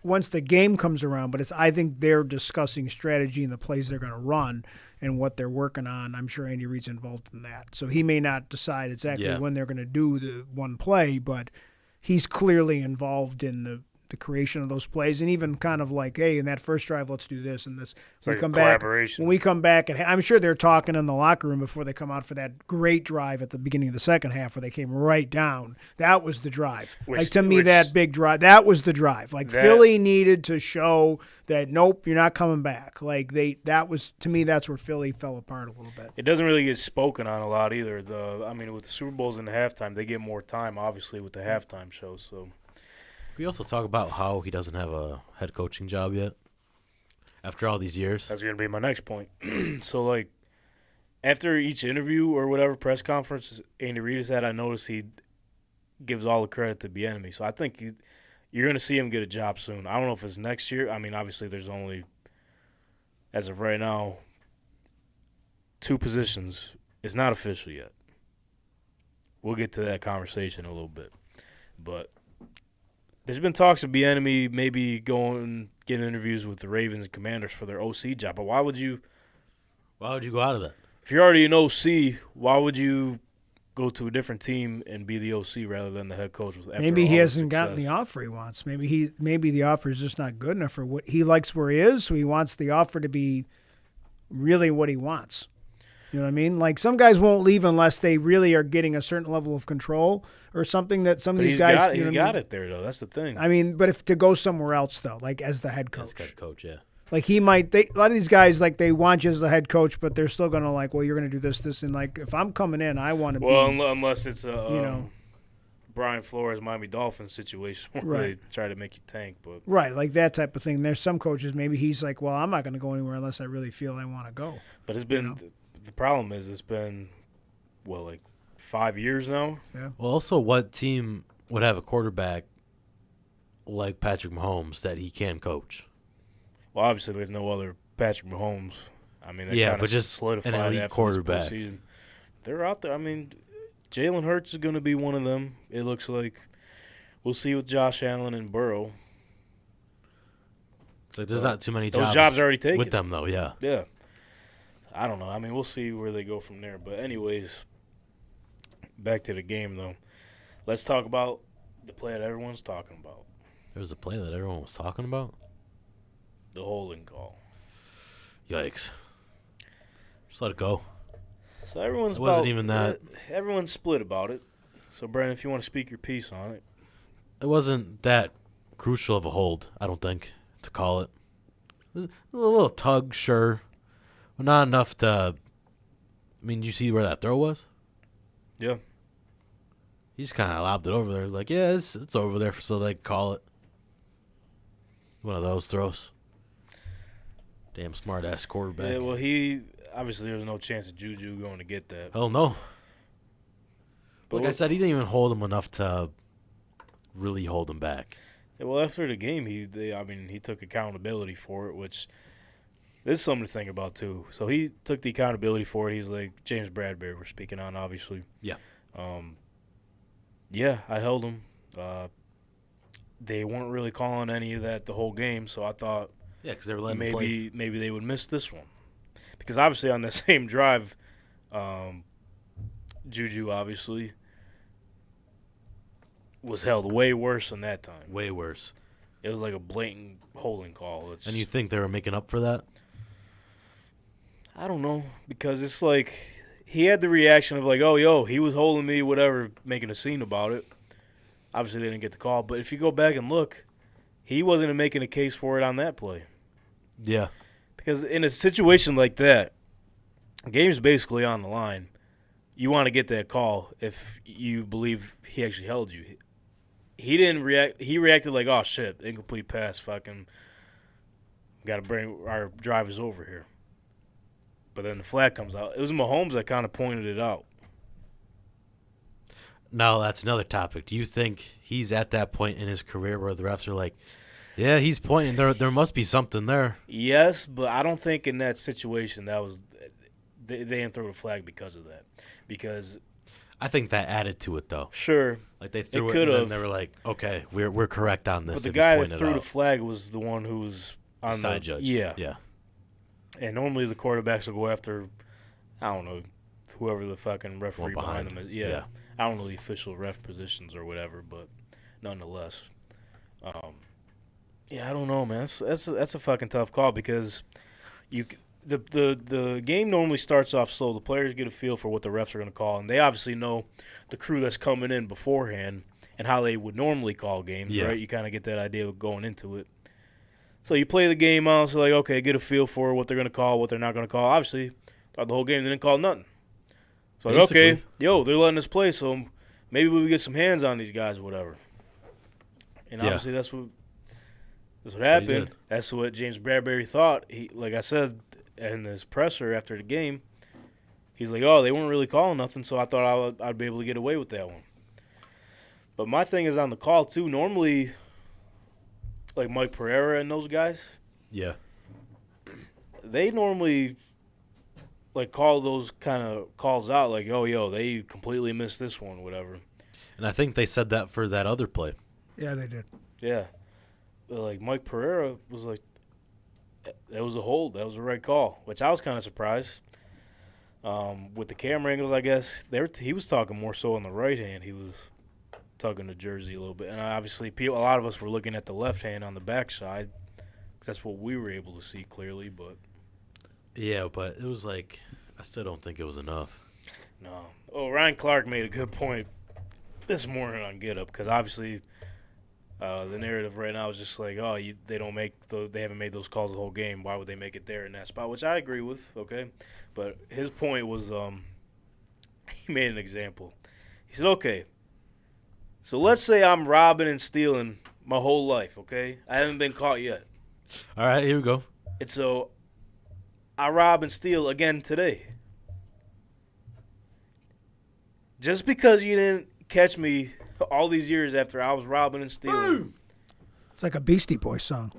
once the game comes around, but I think they're discussing strategy and the plays they're going to run and what they're working on. I'm sure Andy Reid's involved in that. So he may not decide exactly when they're going to do the one play, but he's clearly involved in the creation of those plays and even kind of like, hey, in that first drive, let's do this and this. it's like a collaboration. When we come back, and I'm sure they're talking in the locker room before they come out for that great drive at the beginning of the second half where they came right down. That was the drive. That big drive, that was the drive. Like Philly needed to show that, nope, you're not coming back. Like that was, to me, that's where Philly fell apart a little bit. It doesn't really get spoken on a lot either. With the Super Bowls in the halftime, they get more time, obviously, with the halftime show. So. We also talk about how he doesn't have a head coaching job yet after all these years. That's going to be my next point. So, like, after each interview or whatever press conference Andy Reid has had, I noticed he gives all the credit to Bieniemy. So I think you're going to see him get a job soon. I don't know if it's next year. I mean, obviously there's only, as of right now, 2 positions. It's not official yet. We'll get to that conversation in a little bit. But there's been talks of Bieniemy maybe going getting interviews with the Ravens and Commanders for their OC job. But why would you go out of that? If you're already an OC, why would you go to a different team and be the OC rather than the head coach? Maybe he hasn't gotten the offer he wants. Maybe the offer is just not good enough for what he likes where he is, so he wants the offer to be really what he wants. You know what I mean? Like some guys won't leave unless they really are getting a certain level of control or something that some of these guys. He's got it there though. That's the thing. I mean, but if to go somewhere else though, like as the head coach. As head coach, yeah. Like he might. A lot of these guys like they want you as the head coach, but they're still gonna like. Well, you're gonna do this, and like if I'm coming in, I want to be. Well, unless it's a Brian Flores Miami Dolphins situation where they try to make you tank, but right, like that type of thing. There's some coaches maybe he's like, well, I'm not gonna go anywhere unless I really feel I want to go. But it's been. The problem is it's been, like 5 years now. Yeah. Well, also, what team would have a quarterback like Patrick Mahomes that he can coach? Well, obviously, there's no other Patrick Mahomes. I mean, but just solidified an elite quarterback. They're out there. I mean, Jalen Hurts is going to be one of them. It looks like. We'll see with Josh Allen and Burrow. It's like there's not too many jobs. Those jobs are already taken with them, though. Yeah. Yeah. I don't know. I mean, we'll see where they go from there. But anyways, back to the game, though. Let's talk about the play that everyone's talking about. There was a play that everyone was talking about? The holding call. Yikes. Just let it go. So everyone's wasn't even that. Everyone's split about it. So, Brandon, if you want to speak your piece on it. It wasn't that crucial of a hold, I don't think, to call it. It was a little tug, sure. But not enough to. I mean, did you see where that throw was? Yeah. He just kind of lobbed it over there. Like, yeah, it's over there so they can call it. One of those throws. Damn smart-ass quarterback. Yeah, well, obviously there was no chance of Juju going to get that. Hell no. But like I said, he didn't even hold him enough to really hold him back. Yeah, well, after the game, he took accountability for it, which this is something to think about, too. So he took the accountability for it. He's like, James Bradbury we're speaking on, obviously. Yeah. Yeah, I held him. They weren't really calling any of that the whole game, so I thought because they were letting him play. Maybe they would miss this one. Because obviously on the same drive, Juju obviously was held way worse than that time. Way worse. It was like a blatant holding call. And you think they were making up for that? I don't know, because it's like he had the reaction of like, oh, yo, he was holding me, whatever, making a scene about it. Obviously, they didn't get the call. But if you go back and look, he wasn't making a case for it on that play. Yeah. Because in a situation like that, the game's basically on the line. You want to get that call if you believe he actually held you. He didn't react. He reacted like, oh, shit, incomplete pass, fucking got to bring our drivers over here. But then the flag comes out. It was Mahomes that kind of pointed it out. now that's another topic. Do you think he's at that point in his career where the refs are like, yeah, he's pointing. There must be something there. Yes, but I don't think in that situation that was they didn't throw the flag because of that. Because I think that added to it, though. sure, Like they threw it, and could've. then they were like, okay, we're correct on this. but the if he's guy that pointing it threw the out. flag was the one who was on Side the judge. Yeah, Yeah. and normally the quarterbacks will go after, I don't know, whoever the fucking referee One behind behind. them is. Yeah. I don't know the official ref positions or whatever, but nonetheless, yeah, I don't know, man. That's a fucking tough call because the game normally starts off slow. The players get a feel for what the refs are going to call, and they obviously know the crew that's coming in beforehand and how they would normally call games, Yeah. right? You kind of get that idea of going into it. So you play the game out, so like, okay, get a feel for what they're going to call, what they're not going to call. Obviously, throughout the whole game, they didn't call nothing. So like, okay, Basically. they're letting us play, so maybe we get some hands on these guys or whatever. And Yeah. obviously that's what he happened. did. That's what James Bradbury thought. He, like I said in his presser after the game, he's like, oh, they weren't really calling nothing, so I thought I'd be able to get away with that one. But my thing is on the call, too. Normally, like Mike Pereira and those guys, Yeah. they normally like call those kind of calls out like, oh, yo, they completely missed this one, whatever. And I think they said that for that other play. Yeah, they did. Yeah. But, like, Mike Pereira was like, that was a hold. That was the right call, which I was kind of surprised. With the camera angles, I guess, he was talking more so on the right hand. He was tugging the jersey a little bit. And obviously, a lot of us were looking at the left hand on the backside. That's what we were able to see clearly, but Yeah, but it was like, I still don't think it was enough. no. Oh, Ryan Clark made a good point this morning on Get Up because obviously the narrative right now is just like, oh, they haven't made those calls the whole game. Why would they make it there in that spot? Which I agree with, okay. But his point was, he made an example. He said, okay, so let's say I'm robbing and stealing my whole life, okay? I haven't been caught yet. All right, here we go. And so I rob and steal again today. Just because you didn't catch me all these years after I was robbing and stealing. It's like a Beastie Boys song.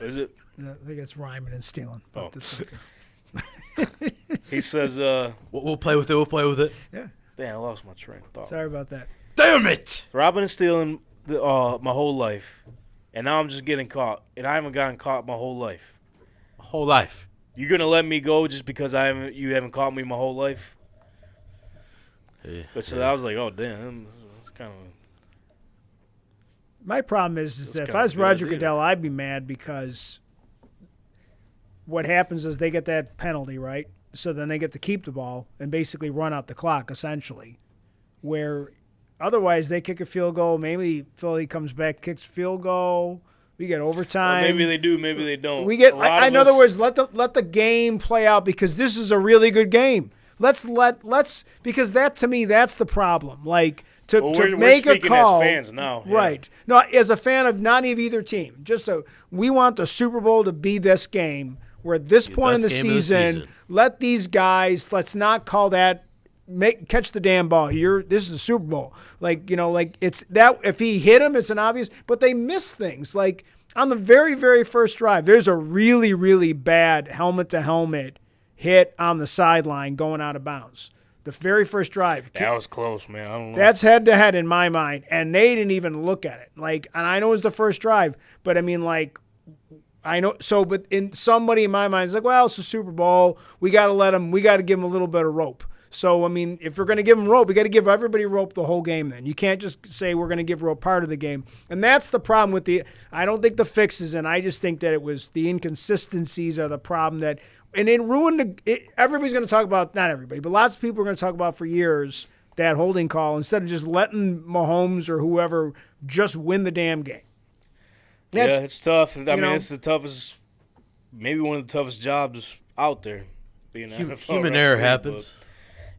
Is it? I think it's rhyming and stealing. But Oh. it's okay. He says, We'll play with it. We'll play with it. Yeah. damn, I lost my train of thought. Sorry about that. Damn it! Robbing and stealing my whole life. And now I'm just getting caught. And I haven't gotten caught my whole life. Whole life. You're going to let me go just because you haven't caught me my whole life? Yeah, But so yeah. I was like, oh, damn. That's kind of... My problem is That's that if kinda I was a good Roger idea. Goodell, I'd be mad because what happens is they get that penalty, right? So then they get to keep the ball and basically run out the clock, essentially. Where otherwise they kick a field goal. Maybe Philly comes back, kicks a field goal. We get overtime. Maybe they do, maybe they don't. We get. A lot In of other us- words, let the game play out because this is a really good game. Let's because that to me that's the problem. Like to we're make a speaking call. as fans now, yeah. Right? No, as a fan of not of either team, we want the Super Bowl to be this game. We're at this point in the best game of the season. season. Let these guys. Let's not call that. Catch the damn ball here. This is the Super Bowl. Like it's that if he hit him, it's an obvious. But they miss things like on the very very first drive. There's a really really bad helmet to helmet hit on the sideline going out of bounds. The very first drive. That was close, man. I don't know. That's head to head in my mind, and they didn't even look at it. And I know it was the first drive, but I mean, I know. So, but in somebody in my mind is like, well, it's a Super Bowl. We got to give them a little bit of rope. So, I mean, if we're going to give them rope, we got to give everybody rope the whole game. Then you can't just say we're going to give rope part of the game, and that's the problem with I don't think the fix is in. I just think that it was the inconsistencies are the problem that. And it ruined everybody's going to talk about, not everybody, but lots of people are going to talk about for years that holding call instead of just letting Mahomes or whoever just win the damn game. Yeah, it's tough. I mean, know? it's the toughest, maybe one of the toughest jobs out there. Being an NFL Human error referee, happens. but,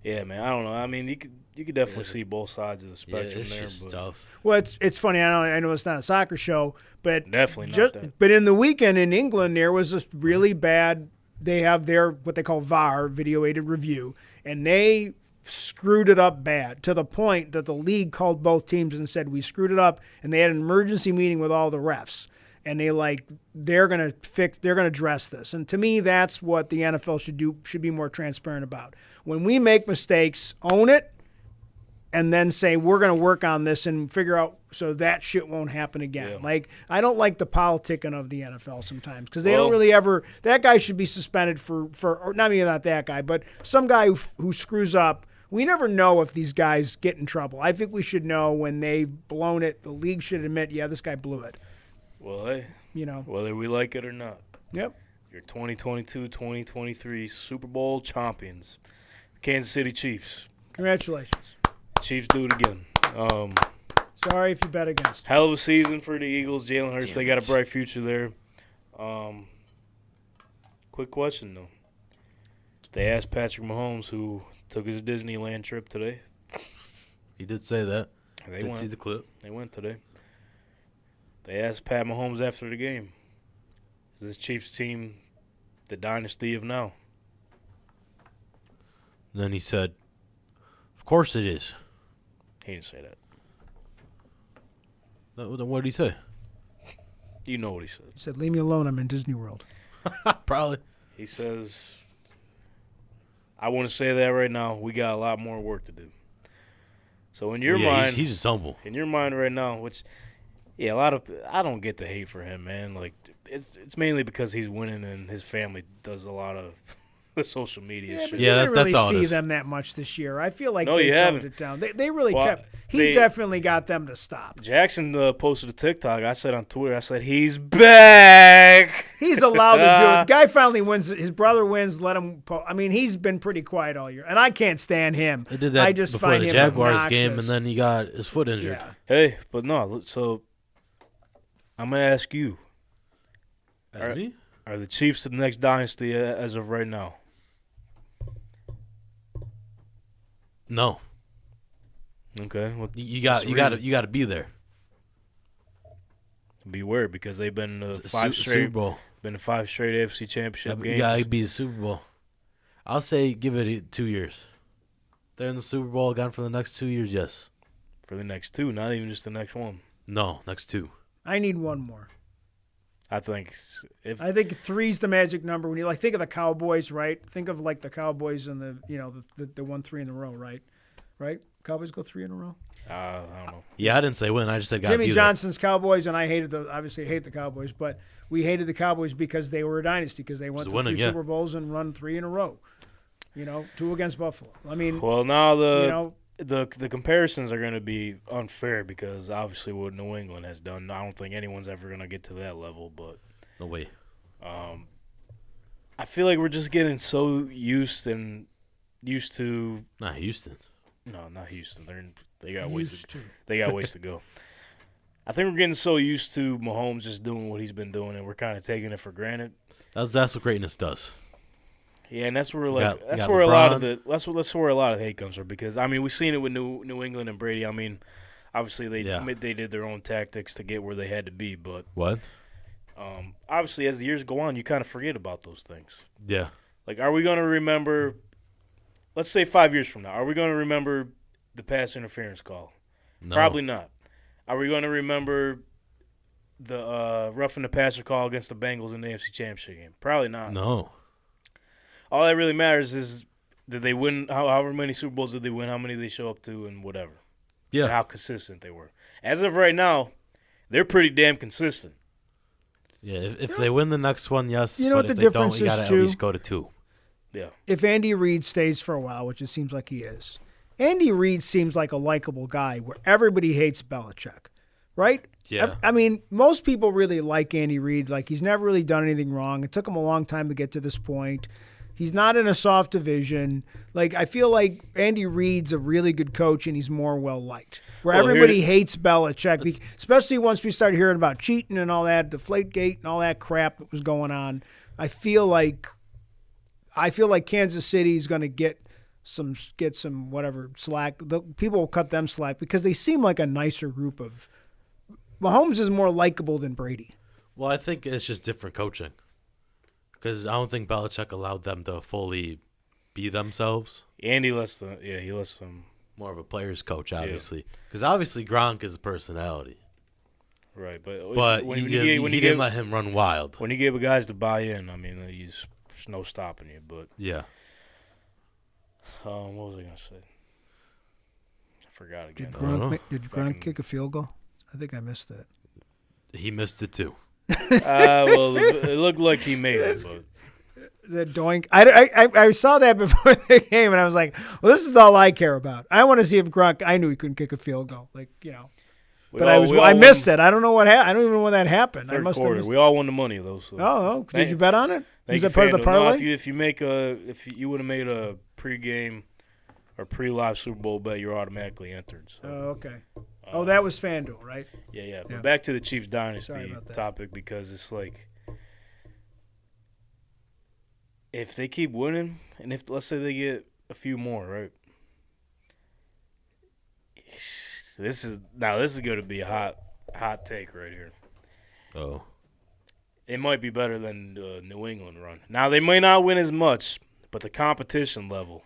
yeah, man. I don't know. I mean, you could definitely see both sides of the Yeah, spectrum it's there. just But tough. Well, it's funny. I know it's not a soccer show, but Definitely not that. But in the weekend in England, there was this really bad. They have their what they call VAR, video aided review, and they screwed it up bad to the point that the league called both teams and said we screwed it up, and they had an emergency meeting with all the refs, and they're gonna address this. And to me, that's what the NFL should be more transparent about. When we make mistakes, own it, and then say we're gonna work on this and figure out so that shit won't happen again. Yeah. Like, I don't like the politicking of the NFL sometimes because they don't really ever. That guy should be suspended for or not maybe not that guy, but some guy who screws up. We never know if these guys get in trouble. I think we should know when they've blown it. The league should admit, yeah, this guy blew it. Well, hey, whether we like it or not. Yep. Your 2022-2023 Super Bowl champions, Kansas City Chiefs. Congratulations. Chiefs do it again. Sorry if you bet against them. Hell of a season for the Eagles. Jalen Hurts, they got a bright future there. Quick question, though. They asked Patrick Mahomes, who took his Disneyland trip today. He did say that. They did went. see the clip. They went today. They asked Pat Mahomes after the game, is this Chiefs team the dynasty of now? And then he said, of course it is. He didn't say that. Then what did he say? You know what he said. He said, leave me alone. I'm in Disney World. Probably. He says, I want to say that right now. We got a lot more work to do. So in your mind, he's just humble. In your mind right now, which, yeah, I don't get the hate for him, man. Like, it's mainly because he's winning and his family does a lot of the social media shit. But Yeah, you didn't that's really all it see is. them that much this year. I feel like No, they you toned haven't. it down. They really Well, kept. He definitely got them to stop. Jackson posted a TikTok. I said on Twitter, I said, he's back. He's allowed to do it. The guy finally wins. His brother wins. Let him. I mean, he's been pretty quiet all year, and I can't stand him. They did that I just before find the him Jaguars obnoxious. game, and then he got his foot injured. Yeah. Hey, but no, so I'm going to ask you, Me? are the Chiefs the next dynasty as of right now? No. Okay. Well, You got to be there. beware because they've been Super Bowl. been to 5 straight AFC Championship You games. got to be the Super Bowl. I'll say give it 2 years. They're in the Super Bowl again for the next 2 years, yes. For the next 2, not even just the next one. No, next 2. I need one more. I think if I think 3's the magic number. When you think of the Cowboys, right? Think of the Cowboys and the won 3 in a row, right? Right? Cowboys go 3 in a row. I don't know. Yeah, I didn't say win. I just said got to be Jimmy there. Johnson's Cowboys, and I obviously hate the Cowboys, but we hated the Cowboys because they were a dynasty because they went to winning, 3 yeah. Super Bowls and run 3 in a row. 2 against Buffalo. I mean, Well, now the comparisons are going to be unfair because obviously what New England has done, I don't think anyone's ever going to get to that level. But No way. I feel like we're just getting so used to. Not Houston. No, not Houston. They got ways to go. I think we're getting so used to Mahomes just doing what he's been doing, and we're kind of taking it for granted. That's what greatness does. Yeah, and that's where got where a lot of LeBron. that's where a lot of hate comes from because I mean we've seen it with New England and Brady. I mean, obviously they did their own tactics to get where they had to be, but What? obviously as the years go on, you kind of forget about those things. Yeah. Like, are we going to remember? Let's say 5 years from now, are we going to remember the pass interference call? No. Probably not. Are we going to remember the roughing the passer call against the Bengals in the AFC Championship game? Probably not. No. All that really matters is did they win? However many Super Bowls did they win? How many did they show up to, and whatever. Yeah. And how consistent they were. As of right now, they're pretty damn consistent. Yeah. If they win the next one, yes. You know but what if the they difference don't, you is, got to too? at least go to 2. Yeah. if Andy Reid stays for a while, which it seems like he is, Andy Reid seems like a likable guy where everybody hates Belichick, right? Yeah. I mean, most people really like Andy Reid. Like, he's never really done anything wrong. It took him a long time to get to this point. He's not in a soft division. Like, I feel like Andy Reid's a really good coach, and he's more well-liked. Where Well, everybody hates Belichick, especially once we started hearing about cheating and all that, Deflategate and all that crap that was going on. I feel like Kansas City is going to get some whatever slack. People will cut them slack because they seem like a nicer group of. Mahomes is more likable than Brady. Well, I think it's just different coaching. Because I don't think Belichick allowed them to fully be themselves. And he lets them. More of a player's coach, obviously, because obviously Gronk is a personality. Right, but But he didn't let him run wild. When you give guys to buy in, I mean, there's no stopping you. But Yeah. what was I gonna say? I forgot again. Did Gronk kick a field goal? I think I missed that. He missed it too. Well, it looked like he made it, but. The doink. I saw that before the game, and I was like, well, this is all I care about. I want to see if Gronk. I knew he couldn't kick a field goal, But I missed it. I don't know what happened. I don't even know when that happened. Third I must quarter. have missed We all won the money though. So. Oh, did you bet on it? Is that part of the parlay? No, if you would have made a pregame or pre-live Super Bowl bet, you're automatically entered. So. Oh, okay. That was FanDuel, right? Yeah. But back to the Chiefs dynasty about that. topic, because it's like, if they keep winning, and if let's say they get a few more, right? This is going to be a hot take right here. Oh. It might be better than the New England run. Now, they may not win as much, but the competition level,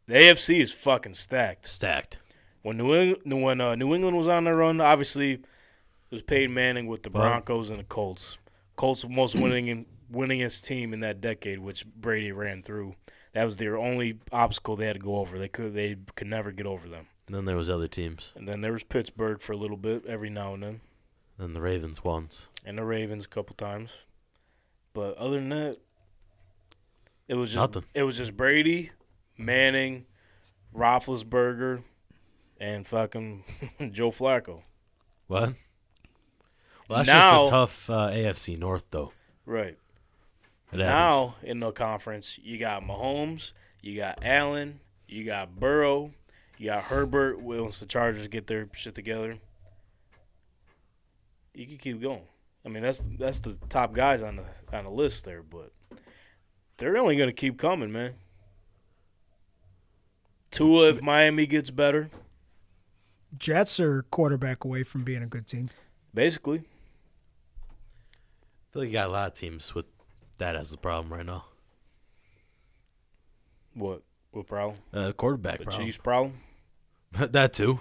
the AFC is fucking stacked. Stacked. When New England was on their run, obviously it was Peyton Manning with the Broncos and the Colts. Colts were most winningest team in that decade, which Brady ran through. That was their only obstacle they had to go over. They could never get over them. And then there was other teams. And then there was Pittsburgh for a little bit, every now and then. And the Ravens once. And the Ravens a couple times. But other than that, it was just nothing. It was just Brady, Manning, Roethlisberger, and fucking Joe Flacco. What? Well, that's now, just a tough AFC North, though. Right. It now, happens. in the conference, you got Mahomes, you got Allen, you got Burrow, you got Herbert once the Chargers get their shit together. You can keep going. I mean, that's the top guys on the list there, but they're only going to keep coming, man. Tua, if Miami gets better. Jets are quarterback away from being a good team. Basically. I feel like you got a lot of teams with that as a problem right now. What problem? Quarterback The problem. Chiefs problem? That too.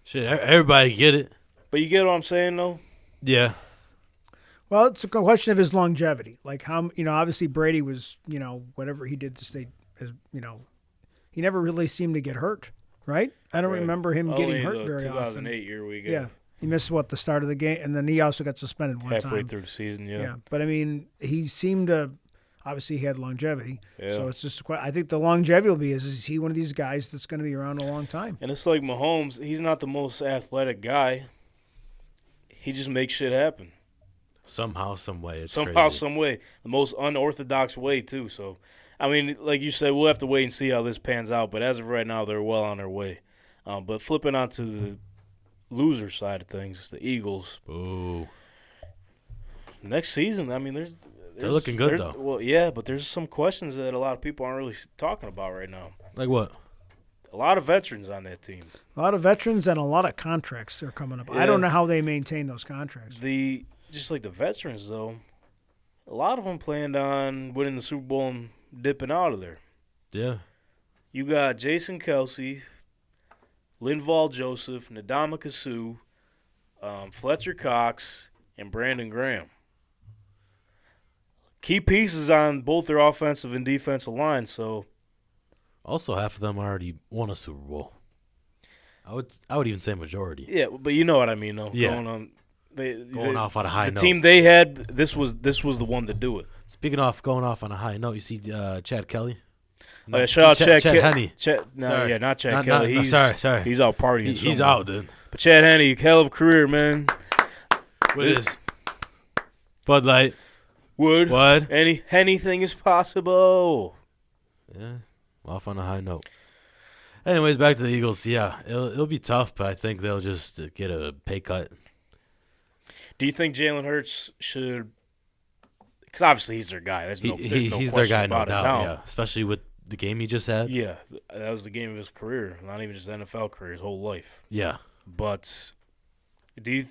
Shit, everybody get it. But you get what I'm saying, though? Yeah. Well, it's a question of his longevity. Like how, obviously Brady was, whatever he did to stay, he never really seemed to get hurt, right? I don't remember him getting hurt very 2008 often. 2008 year we got. Yeah. He missed, the start of the game, and then he also got suspended one time. Halfway through the season, yeah. Yeah, but, I mean, he seemed to – obviously he had longevity. Yeah. So it's just – I think the longevity will be is he one of these guys that's going to be around a long time? And it's like Mahomes, he's not the most athletic guy. He just makes shit happen. Somehow, some way. It's Somehow, crazy. some way. The most unorthodox way, too. So, I mean, like you said, we'll have to wait and see how this pans out. But as of right now, they're well on their way. But flipping onto the loser side of things, the Eagles. Ooh. Next season, I mean, They're looking good, though. Well, yeah, but there's some questions that a lot of people aren't really talking about right now. Like what? A lot of veterans on that team. A lot of veterans and a lot of contracts are coming up. Yeah. I don't know how they maintain those contracts. Just like the veterans, though, a lot of them planned on winning the Super Bowl and dipping out of there. Yeah. You got Jason Kelsey, Linval Joseph, Ndamukong Suh, Fletcher Cox, and Brandon Graham. Key pieces on both their offensive and defensive lines, so Also, half of them already won a Super Bowl. I would even say majority. yeah, but you know what I mean, though. Yeah. Going Off on a high the note. team they had, this was the one to do it. Speaking of going off on a high note, you see Chad Kelly? Oh, yeah, shout out Chad Henne. No, not Chad Not- Kelly. not- He's, sorry. He's out partying. He's somewhere. out, dude. But Chad Henne, hell of a career, man. What is? Bud Light. Wood. What? Anything is possible. Yeah. Off on a high note. Anyways, back to the Eagles. Yeah, it'll be tough, but I think they'll just get a pay cut. Do you think Jalen Hurts should? Because obviously he's their guy. There's no He's their question guy, no about it doubt. now. Yeah, especially with the game he just had. Yeah, that was the game of his career. Not even just NFL career, his whole life. Yeah. But do you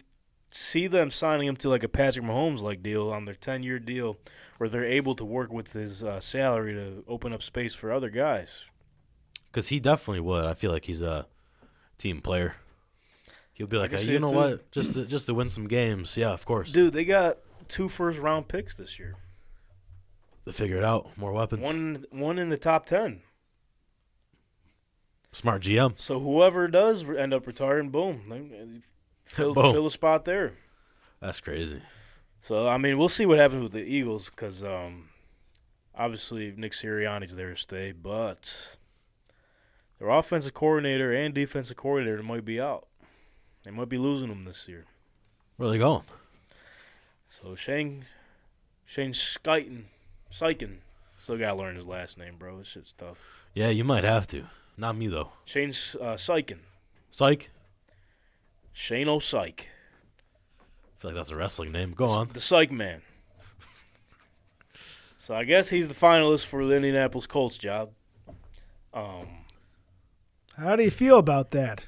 see them signing him to like a Patrick Mahomes like deal on their 10-year deal, where they're able to work with his salary to open up space for other guys. Because he definitely would. I feel like he's a team player. He'll be like, can hey, see you it know too. what? Just to win some games. Yeah, of course. Dude, they got 2 first-round picks this year. They figure it out. More weapons. One in the top 10. Smart GM. So whoever does end up retiring, boom, fill a spot there. That's crazy. So, I mean, we'll see what happens with the Eagles because obviously Nick Sirianni's there to stay, but their offensive coordinator and defensive coordinator might be out. They might be losing them this year. Where are they going? So Shane Steichen, still got to learn his last name, bro. This shit's tough. Yeah, you might have to. Not me, though. Shane Steichen. Psych? Shane O'Syke. I feel like that's a wrestling name. Go on. The Psych Man. So I guess he's the finalist for the Indianapolis Colts job. How do you feel about that?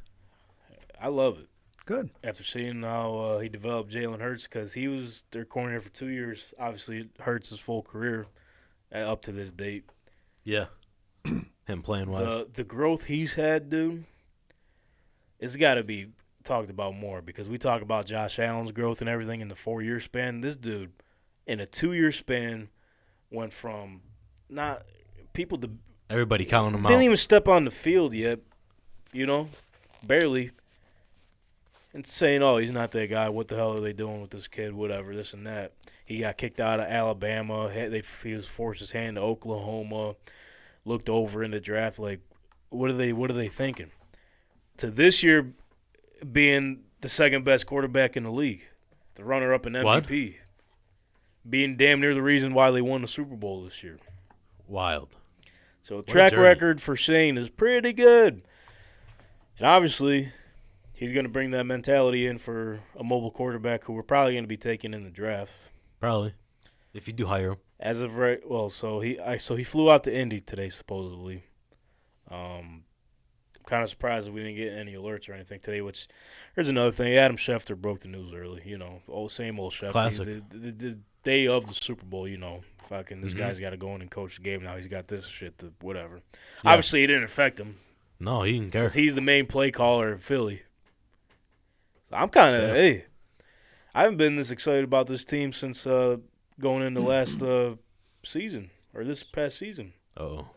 I love it. Good. After seeing how he developed Jalen Hurts, because he was their coordinator for 2 years. Obviously, Hurts' his full career up to this date. Yeah. Him playing wise. The growth he's had, dude, it's got to be talked about more because we talk about Josh Allen's growth and everything in the 4-year span. This dude, in a 2-year span, went from not people to Everybody counting him out. didn't even step on the field yet, barely. And saying, oh, he's not that guy. What the hell are they doing with this kid? Whatever, this and that. He got kicked out of Alabama. He was forced his hand to Oklahoma. Looked over in the draft like, what are they thinking? To this year being the second best quarterback in the league, the runner-up in MVP, being damn near the reason why they won the Super Bowl this year. Wild. So a track journey. record for Shane is pretty good. And obviously, he's going to bring that mentality in for a mobile quarterback who we're probably going to be taking in the draft. Probably. If you do hire him. As of right, well, so he flew out to Indy today supposedly. I'm kind of surprised that we didn't get any alerts or anything today. Which here's another thing: Adam Schefter broke the news early. Same old Schefter. Classic. The day of the Super Bowl, fucking this Mhm. guy's got to go in and coach the game. Now he's got this shit to whatever. Yeah. Obviously, it didn't affect him No, he didn't care. because he's the main play caller in Philly. So I'm kind of I haven't been this excited about this team since going into last season or this past season. Oh.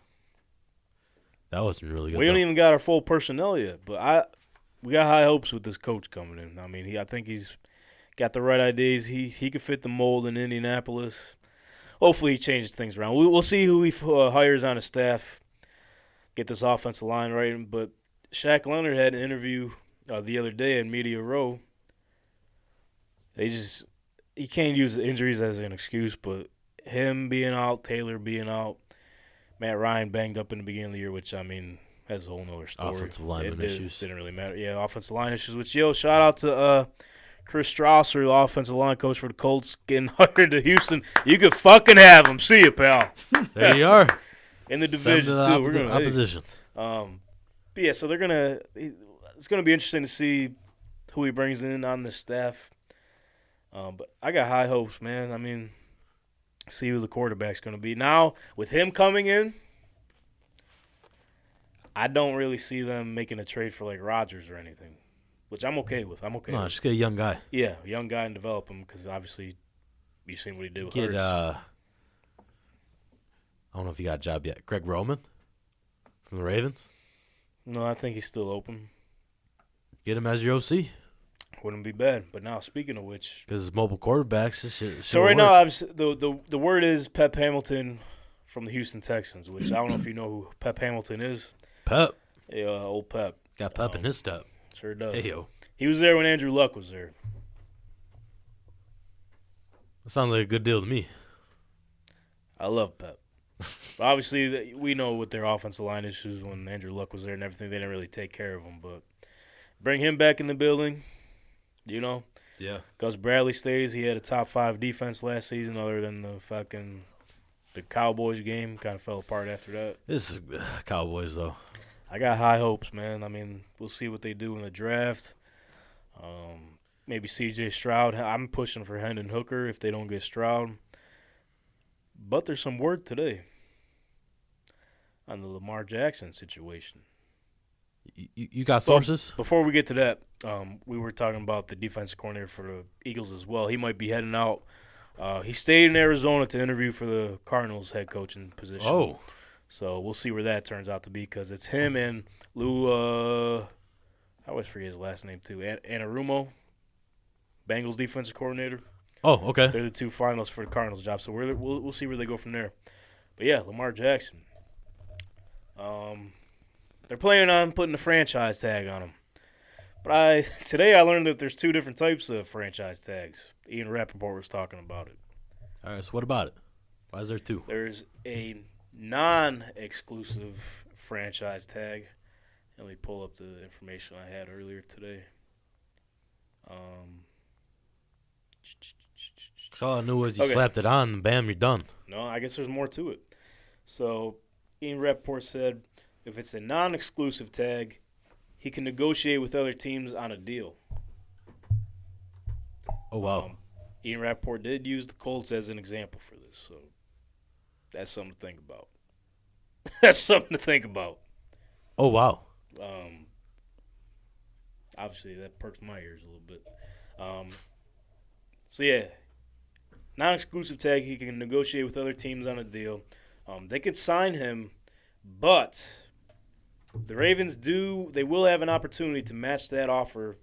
That wasn't really good. We don't though. even got our full personnel yet, but we got high hopes with this coach coming in. I mean, I think he's got the right ideas. He could fit the mold in Indianapolis. Hopefully, he changes things around. We'll see who he hires on his staff. Get this offensive line right. But Shaq Leonard had an interview the other day at Media Row. He can't use the injuries as an excuse, but him being out, Taylor being out, Matt Ryan banged up in the beginning of the year, which, I mean, that's a whole nother story. Offensive lineman issues. Didn't really matter. Yeah, offensive line issues, which, shout out to Chris Strasser, the offensive line coach for the Colts, getting hired to Houston. You could fucking have him. See you, pal. There you are. In the Send division, to the too. We're gonna, opposition. but yeah, so it's going to be interesting to see who he brings in on the staff. But I got high hopes, man. I mean, see who the quarterback's going to be. Now, with him coming in, I don't really see them making a trade for, like, Rodgers or anything, which I'm okay with. No, just get a young guy. Yeah, young guy and develop him because, obviously, you've seen what he did with Get, Hurts. I don't know if he got a job yet. Greg Roman from the Ravens. No, I think he's still open. Get him as your OC. Wouldn't be bad. But now, speaking of which, Because his mobile quarterbacks, this shit so right now, the word is Pep Hamilton from the Houston Texans, which I don't know if you know who Pep Hamilton is. Pep. Yeah, old Pep. Got Pep in his step. Sure does. Hey, yo. He was there when Andrew Luck was there. That sounds like a good deal to me. I love Pep. But obviously, we know with their offensive line issues when Andrew Luck was there and everything, they didn't really take care of him. But bring him back in the building, Yeah. Gus Bradley stays. He had a top 5 defense last season other than the Cowboys game. Kind of fell apart after that. This is Cowboys, though. I got high hopes, man. I mean, we'll see what they do in the draft. maybe C.J. Stroud. I'm pushing for Hendon Hooker if they don't get Stroud. But there's some word today on the Lamar Jackson situation. You got sources? Before we get to that, we were talking about the defensive coordinator for the Eagles as well. He might be heading out. He stayed in Arizona to interview for the Cardinals head coaching position. Oh. So we'll see where that turns out to be because it's him and Lou, I always forget his last name too, Anarumo, Bengals defensive coordinator. Oh, okay. They're the two finalists for the Cardinals job. So we'll see where they go from there. But, yeah, Lamar Jackson. They're planning on putting a franchise tag on him. But today I learned that there's two different types of franchise tags. Ian Rappaport was talking about it. All right, so what about it? Why is there two? There's a non-exclusive franchise tag. Let me pull up the information I had earlier today. Because all I knew was you slapped it on and bam, you're done. No, I guess there's more to it. So Ian Rappaport said if it's a non-exclusive tag, he can negotiate with other teams on a deal. Oh, wow. Ian Rappaport did use the Colts as an example for this, so that's something to think about. That's something to think about. Oh, wow. Obviously, that perks my ears a little bit. So, yeah, non-exclusive tag, he can negotiate with other teams on a deal. They could sign him, but the Ravens they will have an opportunity to match that offer,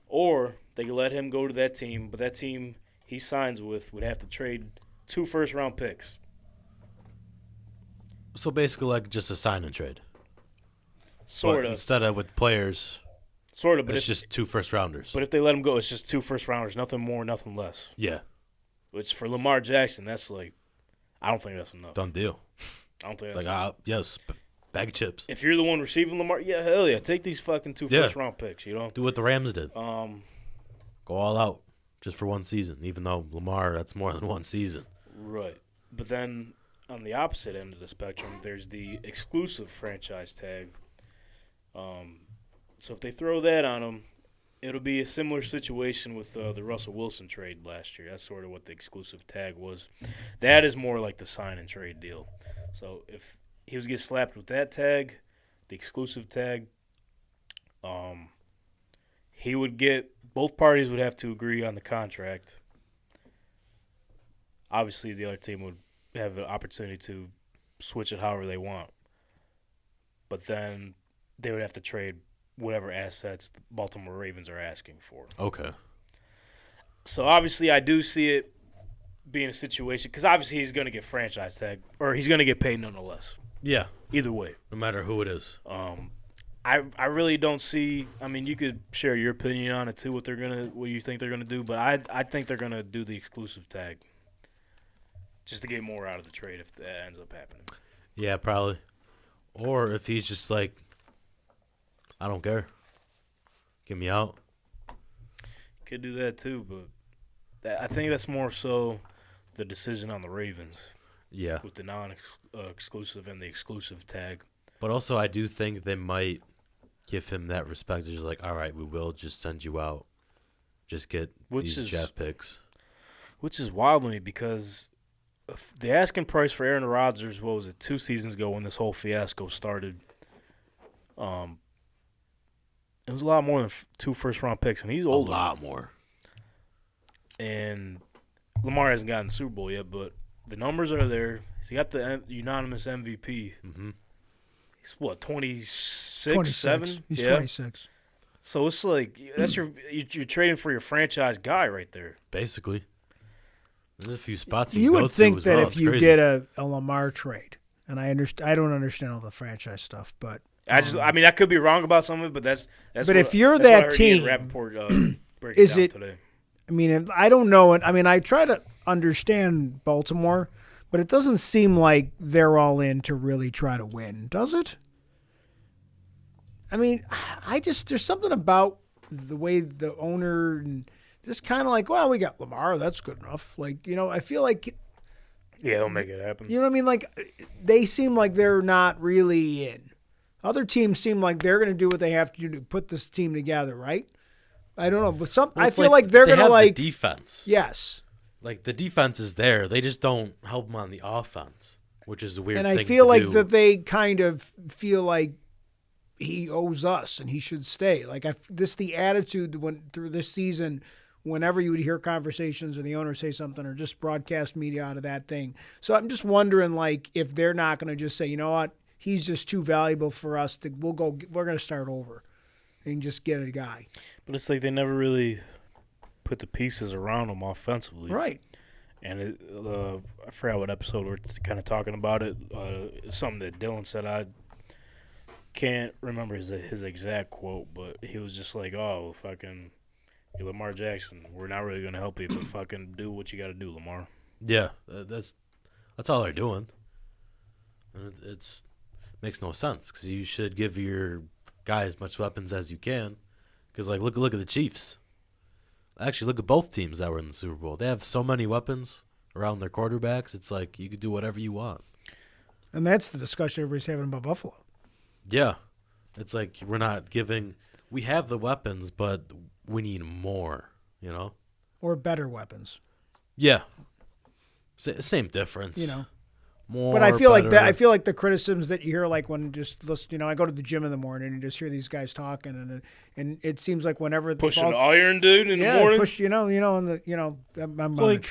or they could let him go to that team, but that team he signs with would have to trade 2 first-round picks. So basically like just a sign and trade. Sort But of. instead of with players, Sort of, but it's just 2 first-rounders. But if they let him go, it's just 2 first-rounders, nothing more, nothing less. Yeah. Which for Lamar Jackson, that's like, I don't think that's enough. Done deal. I don't think that's Like, enough. yes, bag of chips. If you're the one receiving Lamar, yeah, hell yeah, take these fucking 2 first-round picks, you know? Do what the Rams did. Um, Go all out just for one season, even though Lamar, that's more than one season. Right. But then on the opposite end of the spectrum, there's the exclusive franchise tag. So if they throw that on him, it'll be a similar situation with the Russell Wilson trade last year. That's sort of what the exclusive tag was. That is more like the sign and trade deal. So if he was to get slapped with that tag, the exclusive tag, he would get both parties would have to agree on the contract. Obviously, the other team would have an opportunity to switch it however they want. But then they would have to trade whatever assets the Baltimore Ravens are asking for. Okay. So, obviously, I do see it being a situation because obviously he's going to get franchise tag or he's going to get paid nonetheless. Yeah. Either way. No matter who it is. I really don't see. I mean, you could share your opinion on it too. What you think they're gonna do, but I think they're gonna do the exclusive tag, just to get more out of the trade if that ends up happening. Yeah, probably. Or if he's just like, I don't care, get me out. Could do that too, but I think that's more so the decision on the Ravens. Yeah. With the non-exclusive and the exclusive tag. But also, I do think they might give him that respect. They're just like, all right, we will just send you out. Just get these draft picks. Which is wild to me because the asking price for Aaron Rodgers, what was it, 2 seasons ago when this whole fiasco started, it was a lot more than 2 first-round picks, and he's older. A lot more. And Lamar hasn't gotten the Super Bowl yet, but the numbers are there. He's got the unanimous MVP. Mm-hmm. He's, what, 26, 26. 7? He's 26. So it's like that's you're trading for your franchise guy right there. Basically. There's a few spots you would think that if you crazy. get a Lamar trade, and I don't understand all the franchise stuff, but I mean, I could be wrong about some of it, but that's. But if you're that team, is it? Today. I mean, I don't know. I mean, I try to understand Baltimore, but it doesn't seem like they're all in to really try to win, does it? I mean, there's something about the way the owner and just kind of like, well, we got Lamar, that's good enough. Like, you know, I feel like he'll make it happen. You know what I mean? Like, they seem like they're not really in. Other teams seem like they're going to do what they have to do to put this team together, right? I don't know, but I it's feel like they're they gonna have like the defense. yes. Like the defense is there. They just don't help them on the offense, which is a weird And thing I feel to like do. that they kind of feel like he owes us and he should stay. Like this the attitude when through this season, whenever you would hear conversations or the owner say something or just broadcast media out of that thing. So I'm just wondering like if they're not going to just say, you know what, he's just too valuable for us to. We're going to start over and just get a guy. But it's like they never really put the pieces around him offensively. Right. And I forgot what episode we're kind of talking about it. Something that Dylan said. I can't remember his exact quote, but he was just like, "Oh, fucking, you're Lamar Jackson. We're not really gonna help you, but fucking do what you got to do, Lamar." Yeah, that's all they're doing. And it's makes no sense because you should give your guy as much weapons as you can. Because like look at the Chiefs. Actually, look at both teams that were in the Super Bowl. They have so many weapons around their quarterbacks. It's like you could do whatever you want. And that's the discussion everybody's having about Buffalo. Yeah, it's like we're not giving. We have the weapons, but we need more. You know. Or better weapons. Yeah. Same difference. You know. More. But I feel like better. that. I feel like the criticisms that you hear, like when just listen, you know, I go to the gym in the morning and just hear these guys talking, and it seems like whenever Pushing the iron, dude, in the morning. push,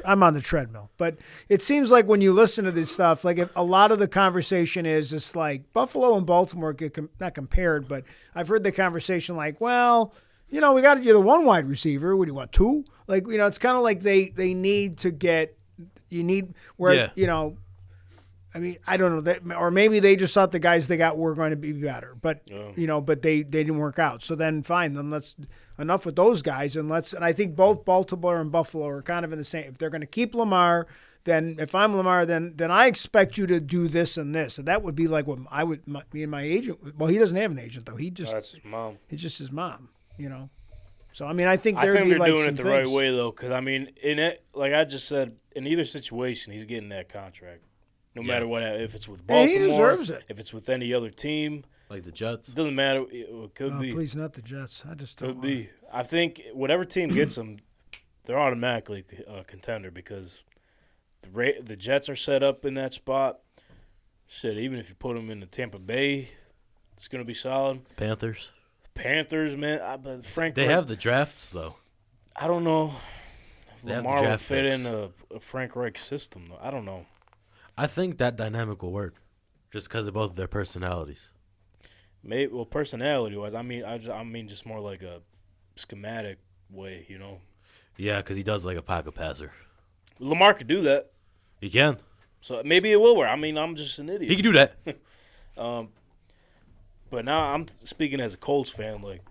I'm on the treadmill. But it seems like when you listen to this stuff, like a lot of the conversation is it's like Buffalo and Baltimore get not compared, but I've heard the conversation like, well, you know, we got you the one wide receiver. What do you want, two? Like, you know, it's kind of like they need to get you know. I mean, I don't know, or maybe they just thought the guys they got were going to be better, but you know, but they didn't work out. So then, fine, then let's enough with those guys, and I think both Baltimore and Buffalo are kind of in the same. If they're going to keep Lamar, then if I'm Lamar, then I expect you to do this and this, and that would be like what I would me and my agent. Well, he doesn't have an agent though. That's his mom. It's just his mom, you know. So I mean, I think they're like doing some it the things. right way though, because I mean, in it, like I just said, in either situation, he's getting that contract. No matter what, if it's with Baltimore, he deserves it. If it's with any other team, like the Jets. it doesn't matter. It could be. Please, not the Jets. I just don't Could be. I think whatever team gets them, they're automatically a contender because the Jets are set up in that spot. Shit, even if you put them in the Tampa Bay, it's going to be solid. Panthers, man. But Frank, they have the drafts though. I don't know if They have the Lamar will draft fit picks. in a Frank Reich system though. I don't know. I think that dynamic will work, just because of both of their personalities. Maybe, well, personality-wise, I mean just more like a schematic way, you know. Yeah, because he does like a pocket passer. Lamar could do that, He can. so maybe it will work. I mean, I'm just an idiot. He can do that. But now I'm speaking as a Colts fan, like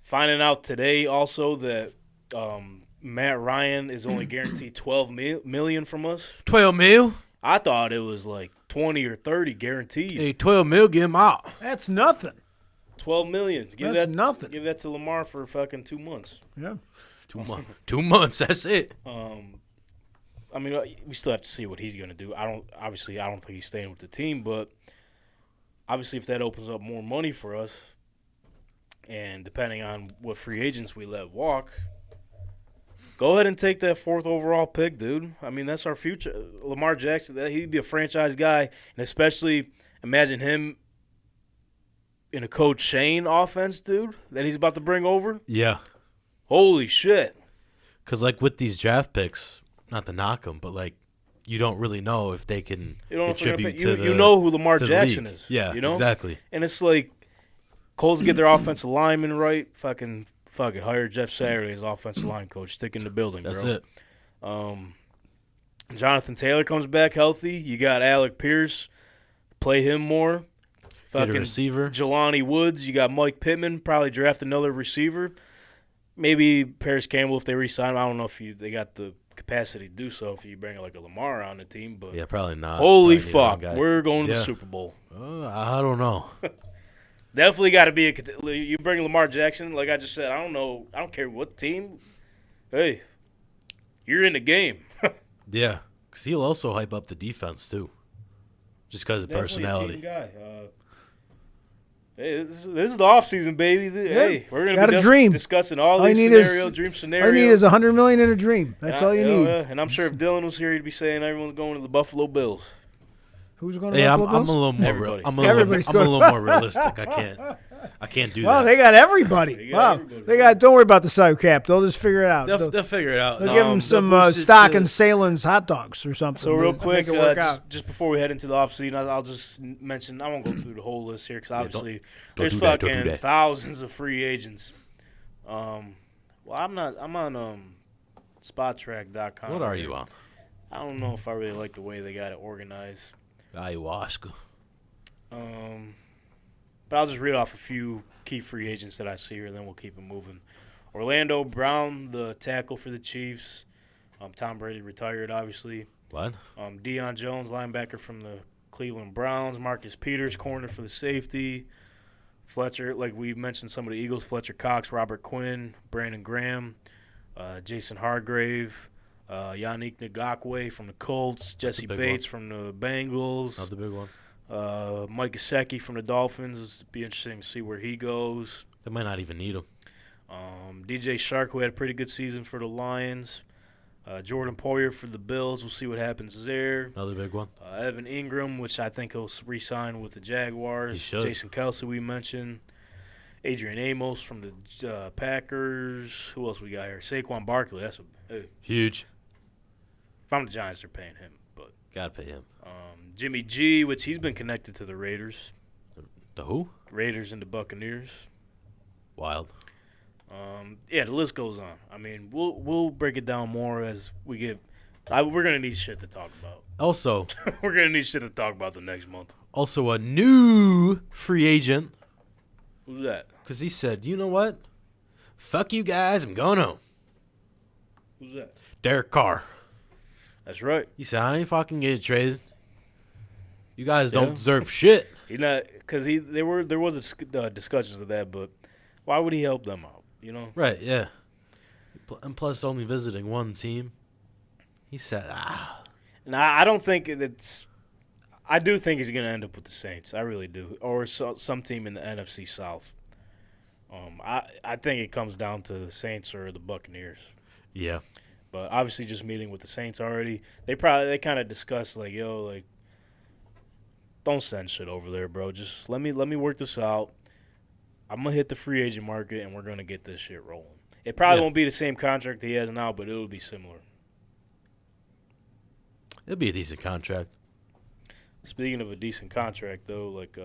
finding out today also that Matt Ryan is only guaranteed $12 million from us. 12 mil. I thought it was like 20 or 30 guaranteed. Hey, 12 mil, get him out. That's nothing. $12 million. That's nothing. Give that to Lamar for fucking 2 months. Yeah. 2 months. 2 months. That's it. I mean, we still have to see what he's going to do. I don't think he's staying with the team, but obviously if that opens up more money for us, and depending on what free agents we let walk, go ahead and take that 4th overall pick, dude. I mean, that's our future. Lamar Jackson, he'd be a franchise guy, and especially imagine him in a Coach Shane offense, dude, that he's about to bring over. Yeah. Holy shit. Because, like, with these draft picks, not to knock them, but, like, you don't really know if they can contribute to the You know who Lamar to the Jackson league. is. Yeah, you know? exactly. And it's like, Colts get their offensive lineman right, fuck it, hire Jeff Saturday as offensive line coach. Stick in the building, That's bro. it. Jonathan Taylor comes back healthy. You got Alec Pierce. Play him more. Get a Fucking receiver. Jelani Woods. You got Mike Pittman. Probably draft another receiver. Maybe Paris Campbell if they re-sign him. I don't know if they got the capacity to do so if you bring like a Lamar on the team. But Yeah, probably not. holy Probably need one fuck, guy. we're going to the Yeah. Super Bowl. I don't know. Definitely got to be you bring Lamar Jackson, like I just said. I don't care what team. Hey, you're in the game. Yeah, because he'll also hype up the defense, too. Just because of Definitely a personality. team guy. Hey, this is the off season, baby. Hey, we're Got gonna a be dream. discussing all All you these need is- dream All scenarios. you need is $100 million in a dream. That's all you need. And I'm sure if Dylan was here, he'd be saying everyone's going to the Buffalo Bills. Who's going to Hey, I'm Buffalo a Bills? little more. Everybody. I'm a Everybody's little going- more realistic. I can't do Wow, that. they got everybody. They got Wow, everybody. they got. Don't worry about the salary cap. They'll just figure it out. They'll figure it out. They'll give them some they'll boost it stock to- in Salen's hot dogs or something. So real to quick, make it work out. just before we head into the offseason, I'll just mention, I won't go through the whole list here because obviously there's do that, don't fucking do that. thousands of free agents. I'm on SpotTrack.com. What are you on? I don't know if I really like the way they got it organized. Ayahuasca. But I'll just read off a few key free agents that I see here, and then we'll keep it moving. Orlando Brown, the tackle for the Chiefs. Tom Brady retired, obviously. What? Deion Jones, linebacker from the Cleveland Browns. Marcus Peters, corner for the safety. Fletcher, like we mentioned, some of the Eagles. Fletcher Cox, Robert Quinn, Brandon Graham, Jason Hargrave, Yannick Ngakoue from the Colts. Jesse big Bates from the Bengals. Not the big one. Mike Gesicki from the Dolphins. It'll be interesting to see where he goes. They might not even need him. DJ Shark, who had a pretty good season for the Lions. Jordan Poyer for the Bills. We'll see what happens there. Another big one. Evan Ingram, which I think he'll re-sign with the Jaguars. He should. Jason Kelsey, we mentioned. Adrian Amos from the Packers. Who else we got here? Saquon Barkley. That's Huge. if I'm the Giants, they're paying him. But Gotta pay him. Jimmy G, which he's been connected to the Raiders. The who? Raiders and the Buccaneers. Wild. Yeah, the list goes on. I mean, we'll break it down more as we get. We're gonna need shit to talk about. Also, We're gonna need shit to talk about the next month. a new free agent. Who's that? Because he said, you know what? Fuck you guys, I'm going home. Who's that? Derek Carr. That's right. He said, I ain't fucking getting traded. You guys Yeah. don't deserve shit. He's not because there was discussions of that, but why would he help them out? You know. Right, yeah. And plus, only visiting one team. He said, Now I don't think it's. I do think he's gonna end up with the Saints. I really do, or some team in the NFC South. I think it comes down to the Saints or the Buccaneers. yeah. But obviously, just meeting with the Saints already, they kind of discussed like, yo, like, don't send shit over there, bro. Just let me work this out. I'm gonna hit the free agent market, and we're gonna get this shit rolling. It probably won't be the same contract he has now, but it'll be similar. It'll be a decent contract. Speaking of a decent contract, though, like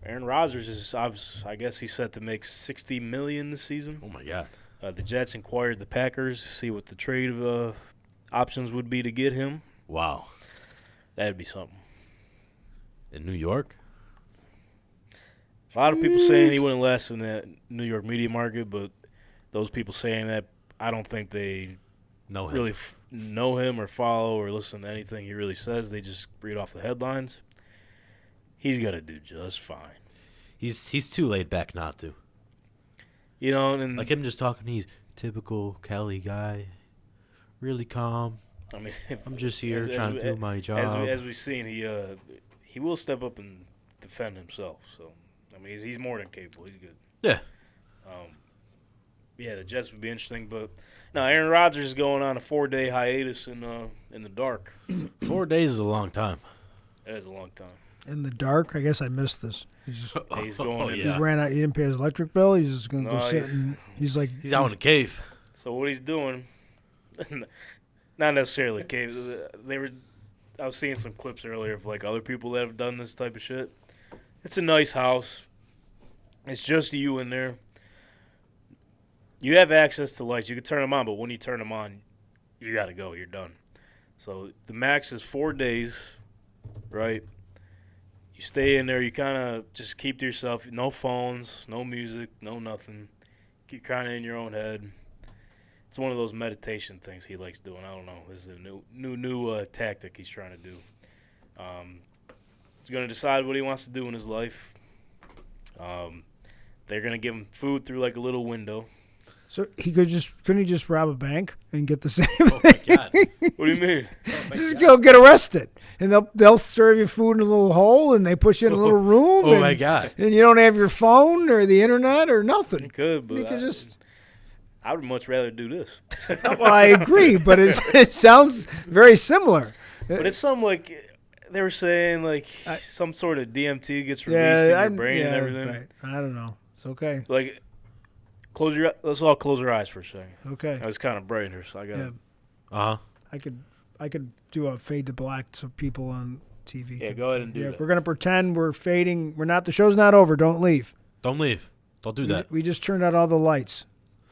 Aaron Rodgers is, I guess he's set to make $60 million this season. Oh, my God. The Jets inquired the Packers to see what the trade options would be to get him. Wow. That'd be something. In New York? A lot of people saying he wouldn't last in that New York media market, but those people saying that, I don't think they No, him. really know him or follow or listen to anything he really says. They just read off the headlines. He's going to do just fine. He's too laid back not to. You know, and Like him just talking, he's typical Cali guy. Really calm. I mean, I'm just here trying to do my job. As we've seen, he will step up and defend himself. So, I mean, he's more than capable. He's good. Yeah. Yeah, the Jets would be interesting, but no, Aaron Rodgers is going on a 4-day hiatus in the dark. 4 days is a long time. That is a long time. In the dark, I guess I missed this. He's just He's going in. he yeah. ran out. He didn't pay his electric bill. He's just gonna No, go sit and he's like He's out in the cave. So what he's doing, not necessarily cave. I was seeing some clips earlier of like other people that have done this type of shit. It's a nice house. It's just you in there. You have access to lights. You can turn them on, but when you turn them on, you got to go. You're done. So the max is 4 days, right? You stay in there. You kind of just keep to yourself. No phones, no music, no nothing. You're kind of in your own head. It's one of those meditation things he likes doing. I don't know. This is a new tactic he's trying to do. He's going to decide what he wants to do in his life. They're going to give him food through like a little window. So couldn't he just rob a bank and get the same Oh my thing? god. What do you mean? Just go get arrested, and they'll serve you food in a little hole, and they put you in a little room. Oh and, my god. And you don't have your phone or the internet or nothing. You could, but You could just. I would much rather do this. Well, I agree, but it sounds very similar. But it's something like they were saying, like some sort of DMT gets released in your brain and everything. Right. I don't know. It's okay. Like, let's all close our eyes for a second. Okay. I was kind of bright here, so I got. Yeah. Uh-huh. I could do a fade to black so people on TV. Yeah, can- go ahead and do that. We're gonna pretend we're fading. We're not. The show's not over. Don't leave. Don't leave. Don't do that. We just turned out all the lights.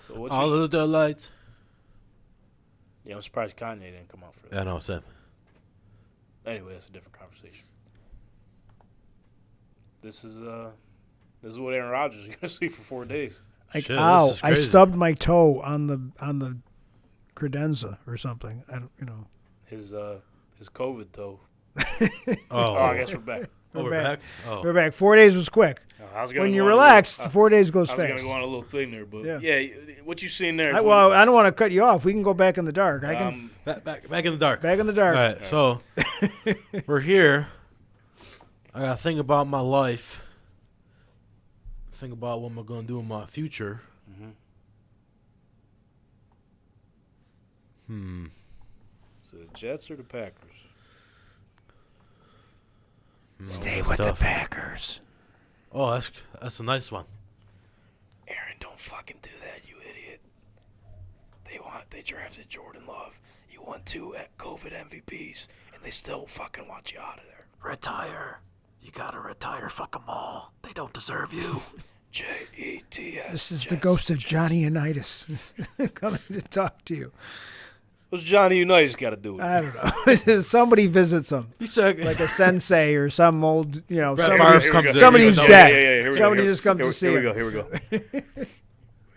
So what's All of the lights. yeah, I'm surprised Kanye didn't come out for that. Yeah, no, Sam. Anyway, that's a different conversation. This is what Aaron Rodgers is gonna see for 4 days. Like, Shit, ow! this is I crazy. stubbed my toe on the credenza or something. I don't. His COVID toe. Oh, I guess we're back. we're We're back. back. Oh. We're back. 4 days was quick. I was gonna When go you're on a relaxed, little- 4 days goes I was fast. gonna go on a little thing there, but Yeah. yeah, what you seen there? is Well, I don't want to cut you off. We can go back in the dark. I what- can Back in the dark. back in the dark. All right, so we're here. I gotta think about my life. Think about what I'm gonna do in my future. So the Jets or the Packers? Stay That's with tough. the Packers. Oh, that's a nice one. Aaron, don't fucking do that, you idiot. They drafted Jordan Love. You won 2 COVID MVPs, and they still fucking want you out of there. Retire. You gotta retire. Fuck them all. They don't deserve you. Jets. This is the ghost of Johnny Unitas coming to talk to you. What's Johnny Unitas got to do with it? I don't know. Somebody visits him, You said like a sensei or some old, Brett somebody, Favre Here we comes go. in. somebody He who's goes, dead. Here we go. Somebody Here- just comes here, to see Here we him. go. Here we go.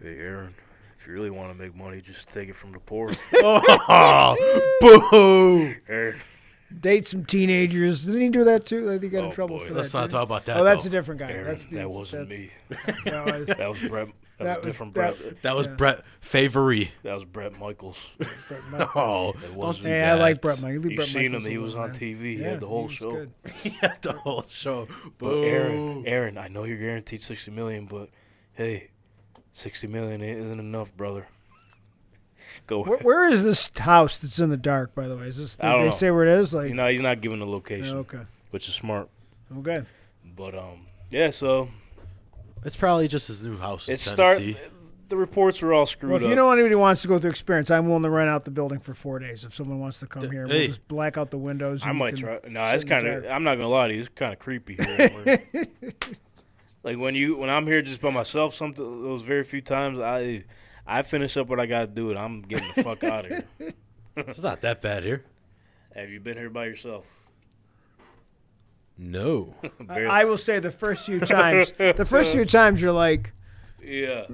Hey, Aaron, if you really want to make money, just take it from the poor. Oh, boo! Aaron, Date some teenagers. Didn't he do that too? I think he got in Oh, trouble boy. for Let's that. not didn't talk he? about that. Oh, that's though. a different guy. Aaron, that wasn't me. No, That was Brett. That was different Brett. That was Yeah. Brett Favory. That was Brett Michaels. Brett Michaels. Oh, It don't wasn't. do Hey, that. I like Brett Michaels. You seen him? He was on TV. He had the whole show. Good. He had the whole show. But Boo. Aaron, I know you're guaranteed $60 million, but hey, $60 million isn't enough, brother. Go ahead. Where is this house that's in the dark? By the way, is this? I don't Did they know. say where it is? Like, He's not giving the location, okay, which is smart. okay. But yeah. So It's probably just his new house. it's in start. Tennessee. The reports were all screwed Well, if up. you know anybody wants to go through experience, I'm willing to rent out the building for 4 days. If someone wants to come here, we'll hey. just black out the windows. I and you might can try. No, sit it's in the kind of. dark. I'm not gonna lie to you. It's kind of creepy here. Like when I'm here just by myself, those very few times I finish up what I gotta do and I'm getting the fuck out of here. It's not that bad here. Have you been here by yourself? No. Barely. I will say the first few times, you're like, Yeah.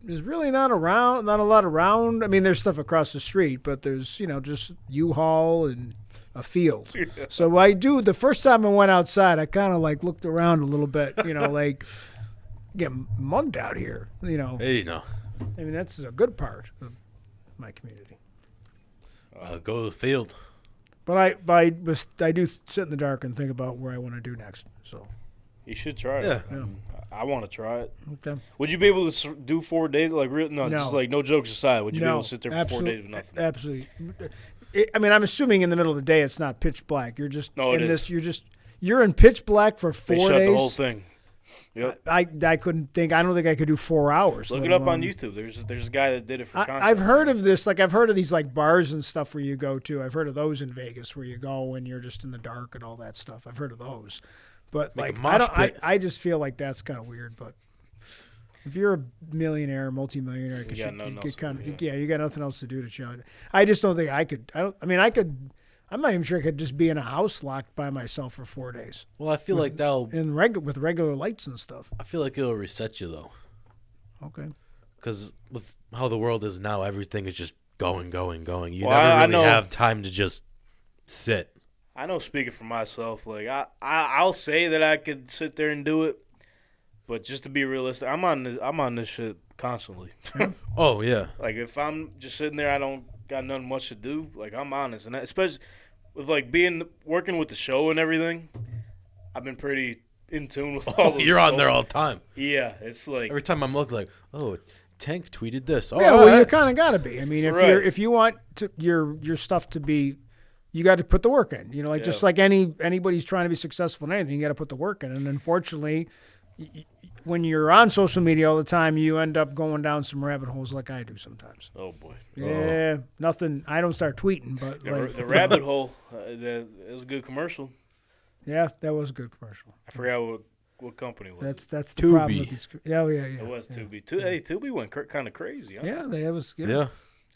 there's really not a lot around. I mean, there's stuff across the street, but there's, just U-Haul and a field. So the first time I went outside, I kind of like looked around a little bit, like getting mugged out here, Hey, no. I mean, that's a good part of my community. Go to the field. But I do sit in the dark and think about where I want to do next. So, You should try it. Yeah. I mean, I want to try it. okay. Would you be able to do 4 days? Like, no, No. just like no jokes aside. Would you be No, able to sit there for 4 days with nothing? Absolutely. I mean, I'm assuming in the middle of the day it's not pitch black. You're just No, it in is. this. You're in pitch black for 4 They days. shut the whole thing. Yep. I couldn't think. I don't think I could do 4 hours. Look let it up on alone- YouTube. There's a guy that did it for content. I've heard of this. Like I've heard of these like bars and stuff where you go to. I've heard of those in Vegas where you go and you're just in the dark and all that stuff. I've heard of those, but Make a like mosh I don't. pit. I just feel like that's kind of weird. But if you're a millionaire, multimillionaire, You got nothing else get to kind do, of you got nothing else to do to chill. I just don't think I could. I could. I'm not even sure I could just be in a house locked by myself for 4 days Well, I feel like with regular lights and stuff. I feel like it'll reset you though, Okay. because with how the world is now, everything is just going. You Well, never I really know- have time to just sit. I know, speaking for myself, like I'll say that I could sit there and do it, but just to be realistic, I'm on this shit constantly. Oh yeah. Like if I'm just sitting there, I don't got nothing much to do. Like I'm honest, and especially with like working with the show and everything, I've been pretty in tune with all. You're on there all the time. Yeah, it's like Every time I'm looking like, oh, Tank tweeted this. Oh, Yeah, all well, you right. kind of got to be. I mean, Right. if you want your stuff to be, you got to put the work in. You know, like just like anybody's trying to be successful in anything, you got to put the work in. And unfortunately, when you're on social media all the time, you end up going down some rabbit holes like I do sometimes. oh boy, Yeah, nothing. I don't start tweeting, but like, the rabbit hole. It was a good commercial. yeah, that was a good commercial. I forgot what company it was. That's the problem with Tubi. these. Yeah, yeah. It was yeah. Tubi. Hey, Tubi went kind of crazy. Huh? Yeah, that was. Yeah.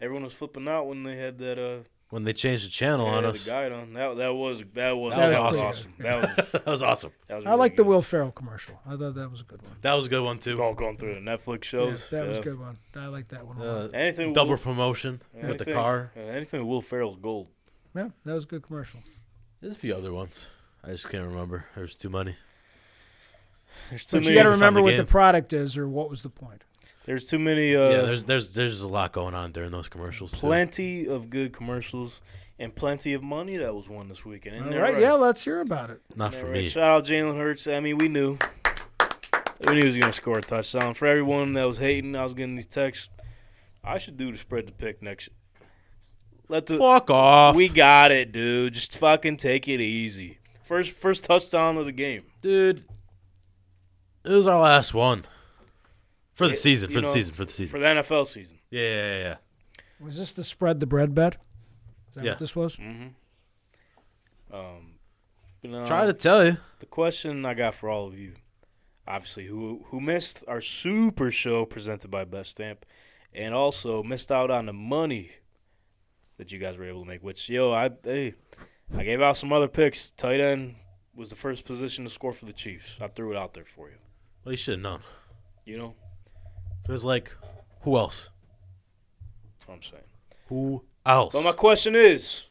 Everyone was flipping out when they had that. When they changed the channel on the us. guide on that was That was awesome. pretty That was That was awesome. that was I really like the good. Will Ferrell commercial. I thought that was a good one. That was a good one too. All going through the Netflix Yeah, shows. that was a good one. I like that one a lot. Anything Double Will, promotion with the anything- car. Anything with Will Ferrell's gold. Yeah, that was a good commercial. There's a few other ones. I just can't remember. There's too many. There's too But you many. got to focus on remember the what game. the product is or what was the point. There's too many. Yeah, there's a lot going on during those commercials. Too. plenty of good commercials and plenty of money that was won this weekend. Isn't All that right, yeah, let's hear about it. Not Isn't for that right? me. Shout out Jalen Hurts. I mean, we knew he was going to score a touchdown. For everyone that was hating, I was getting these texts. I should do the spread the pick next. Fuck off, We got it, dude. Just fucking take it easy. First touchdown of the game. dude. It was our last one for the It- season. you For the know, season. For the season. For the NFL season. Yeah. Was this the spread the bread bet? Is that Yeah. what this was? Mm-hmm. Try to tell you. The question I got for all of you, obviously, who missed our super show presented by Betstamp, and also missed out on the money that you guys were able to make. Which I gave out some other picks. Tight end was the first position to score for the Chiefs. I threw it out there for you. Well, you should have known. You know, Cause like, who else? that's what I'm saying. Who else? But my question is,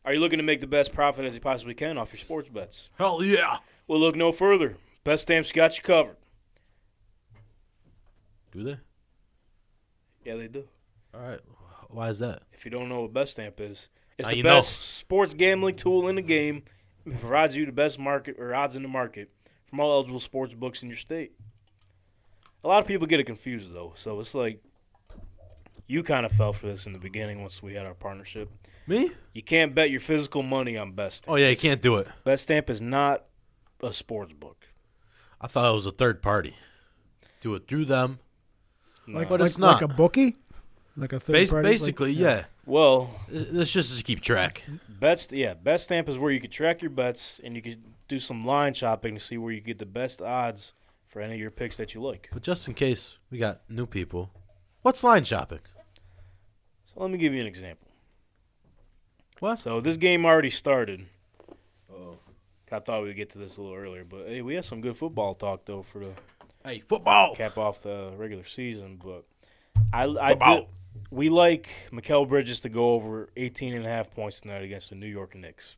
are you looking to make the best profit as you possibly can off your sports bets? Hell yeah. Well, look no further. Betstamps got you covered. Do they? Yeah, they do. All right. Why is that? If you don't know what Betstamp is, it's Now the you best know. sports gambling tool in the game. It provides you the best market or odds in the market from all eligible sports books in your state. A lot of people get it confused though, so it's like you kind of fell for this in the beginning once we had our partnership. Me? You can't bet your physical money on Betstamp. Oh yeah, you can't do it. Betstamp is not a sports book. I thought it was a third party. Do it through them. No. But it's not. like a bookie, like a third party. Basically, like, yeah. Well, It's just to keep track. Betstamp is where you can track your bets and you can do some line shopping to see where you get the best odds for any of your picks that you like. But just in case we got new people, what's line shopping? So let me give you an example. What? So this game already started. I thought we'd get to this a little earlier, but hey, we had some good football talk though for the Hey, football. cap off the regular season. But Football. we like Mikal Bridges to go over 18.5 points tonight against the New York Knicks.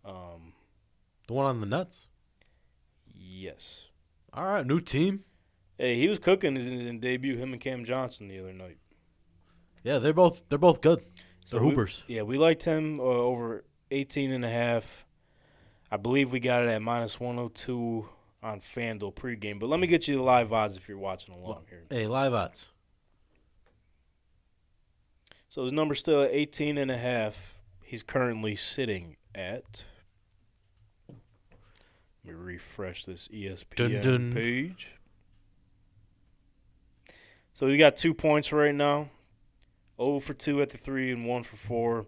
The one on the nuts. Yes. All right, new team. Hey, he was cooking in debut. Him and Cam Johnson the other night. Yeah, they're both good. They're we- hoopers. We liked him over 18.5. I believe we got it at minus 102 on FanDuel pregame. But let me get you the live odds if you're watching along here. Hey, live odds. So his number's still at 18.5. He's currently sitting at. Let me refresh this ESPN Dun, dun. page. So we got 2 points right now. 0 for 2 at the 3 and 1 for 4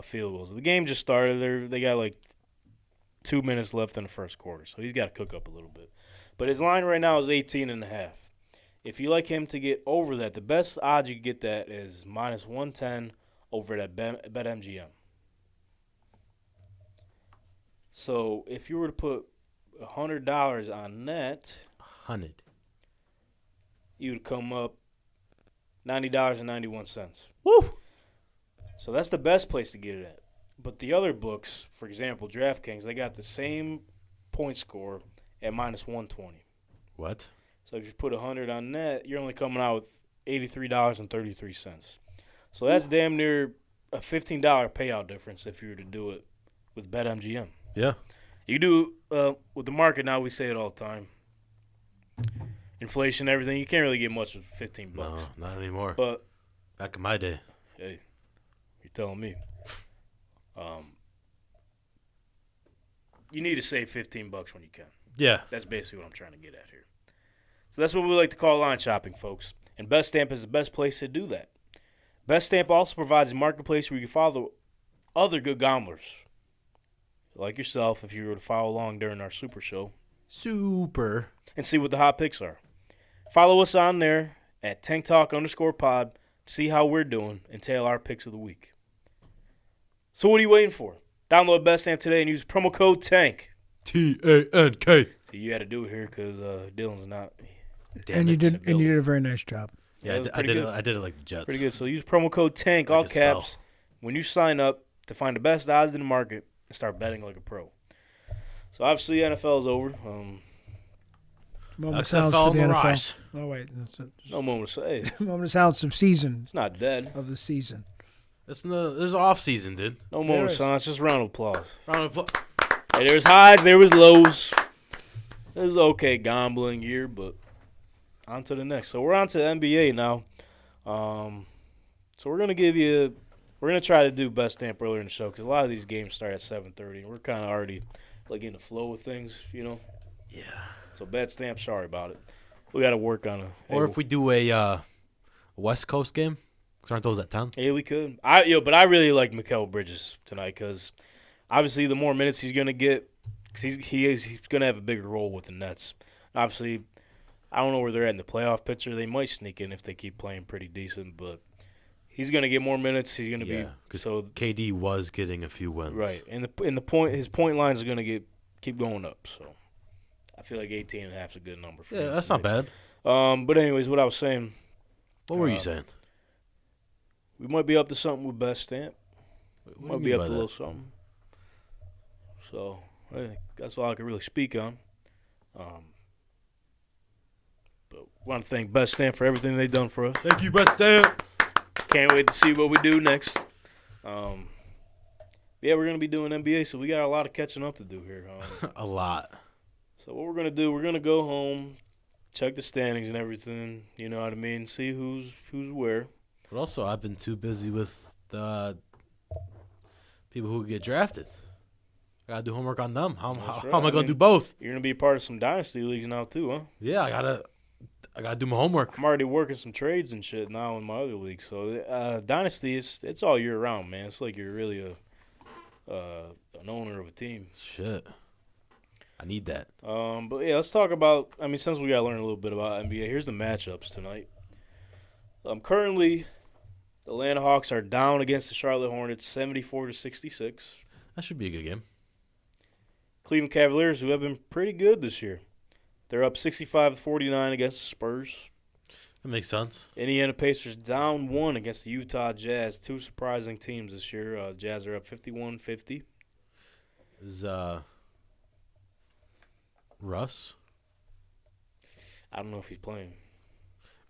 field goals. The game just started. They got like 2 minutes left in the first quarter, so he's got to cook up a little bit. But his line right now is 18.5. If you like him to get over that, the best odds you can get that is minus 110 over at BetMGM. So if you were to put $100 on that, 100. you would come up $90.91. Woo! So that's the best place to get it at. But the other books, for example, DraftKings, they got the same point score at minus 120. What? So if you put 100 on that, you're only coming out with $83.33. So that's damn near a $15 payout difference if you were to do it with BetMGM. Yeah. You do with the market now. We say it all the time. Inflation, everything. You can't really get much with $15. No, not anymore. But Back in my day. hey, you're telling me. You need to save $15 when you can. Yeah. That's basically what I'm trying to get at here. So that's what we like to call line shopping, folks. And Betstamp is the best place to do that. Betstamp also provides a marketplace where you can follow other good gamblers, like yourself, if you were to follow along during our Super Show, Super. and see what the hot picks are. Follow us on there at TankTalk_pod to see how we're doing and tail our picks of the week. So what are you waiting for? Download Betstamp today and use promo code TANK. TANK. See, you had to do it here because Dylan's not. And you did a very nice job. Yeah, That was I did pretty it. good. I did it like the Jets. Pretty good. So use promo code TANK, all Like a spell. caps, when you sign up to find the best odds in the market and start betting like a pro. So obviously NFL is over. Moment of silence XFL for the on the NFL. rise. Oh wait, that's it. No moment to say. Moment of silence of season It's not dead. of the season. There's off season, dude. No moment of is. silence. Just round of applause. Round of applause. Hey, there was highs, there was lows. It was okay gambling year, but on to the next. So we're on to NBA now. So we're gonna try to do Best Stamp earlier in the show because a lot of these games start at 7:30, and we're kind of already like in the flow of things, you know. Yeah. So Bad Stamp, sorry about it. We got to work on it. Or if we do a West Coast game, because aren't those at 10? Yeah, we could. But I really like Mikal Bridges tonight because obviously the more minutes he's gonna get, cause he's gonna have a bigger role with the Nets. Obviously, I don't know where they're at in the playoff picture. They might sneak in if they keep playing pretty decent, but he's gonna get more minutes. He's gonna be so KD was getting a few wins. right. And his point lines are gonna keep going up. So I feel like 18.5 is a good number for him. Yeah, that's not bad. But anyways, what I was saying. What were you saying? We might be up to something with Best Stamp. What do you Might mean be up by to a that? little something. So that's all I can really speak on. But want to thank Best Stamp for everything they've done for us. Thank you, Best Stamp. Can't wait to see what we do next. Yeah, we're gonna be doing NBA, so we got a lot of catching up to do here. A lot. So what we're gonna do? We're gonna go home, check the standings and everything. You know what I mean? See who's where. But also, I've been too busy with the people who get drafted. I gotta do homework on them. How That's am right. I I gonna mean- do both? You're gonna be a part of some dynasty leagues now too, huh? Yeah, I gotta do my homework. I'm already working some trades and shit now in my other league. So dynasty it's all year round, man. It's like you're really an owner of a team. Shit, I need that. But yeah, let's talk about. I mean, since we gotta learn a little bit about NBA, here's the matchups tonight. Currently, the Atlanta Hawks are down against the Charlotte Hornets, 74-66. That should be a good game. Cleveland Cavaliers, who have been pretty good this year, they're up 65-49 against the Spurs. That makes sense. Indiana Pacers down 1 against the Utah Jazz. Two surprising teams this year. Jazz are up 51-50. Is Russ? I don't know if he's playing.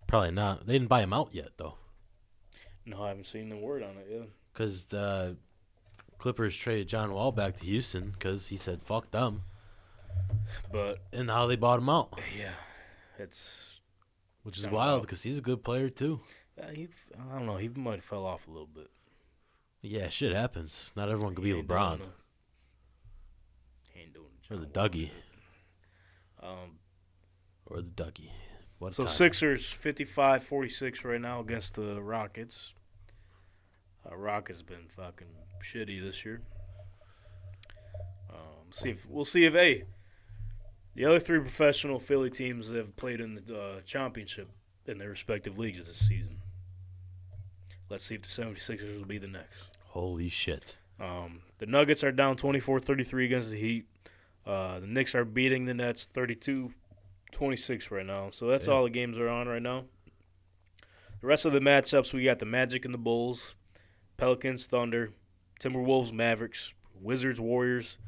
Probably not. They didn't buy him out yet though, No, I haven't seen the word on it yet. because the Clippers traded John Wall back to Houston because he said fuck them, But and now they bought him out, yeah, it's which is Kinda wild wild. because he's a good player too. I don't know. He might have fell off a little bit. Yeah, shit happens. Not everyone can He be ain't LeBron doing He ain't doing or the John Wall. Dougie Um, or the Dougie. What a so time. Sixers 55-46 right now against the Rockets. Rockets been fucking shitty this year. We'll see if the other three professional Philly teams have played in the championship in their respective leagues this season. Let's see if the 76ers will be the next. Holy shit. The Nuggets are down 24-33 against the Heat. The Knicks are beating the Nets 32-26 right now. So that's Damn. all the games are on right now. The rest of the matchups, we got the Magic and the Bulls, Pelicans, Thunder, Timberwolves, Mavericks, Wizards, Warriors,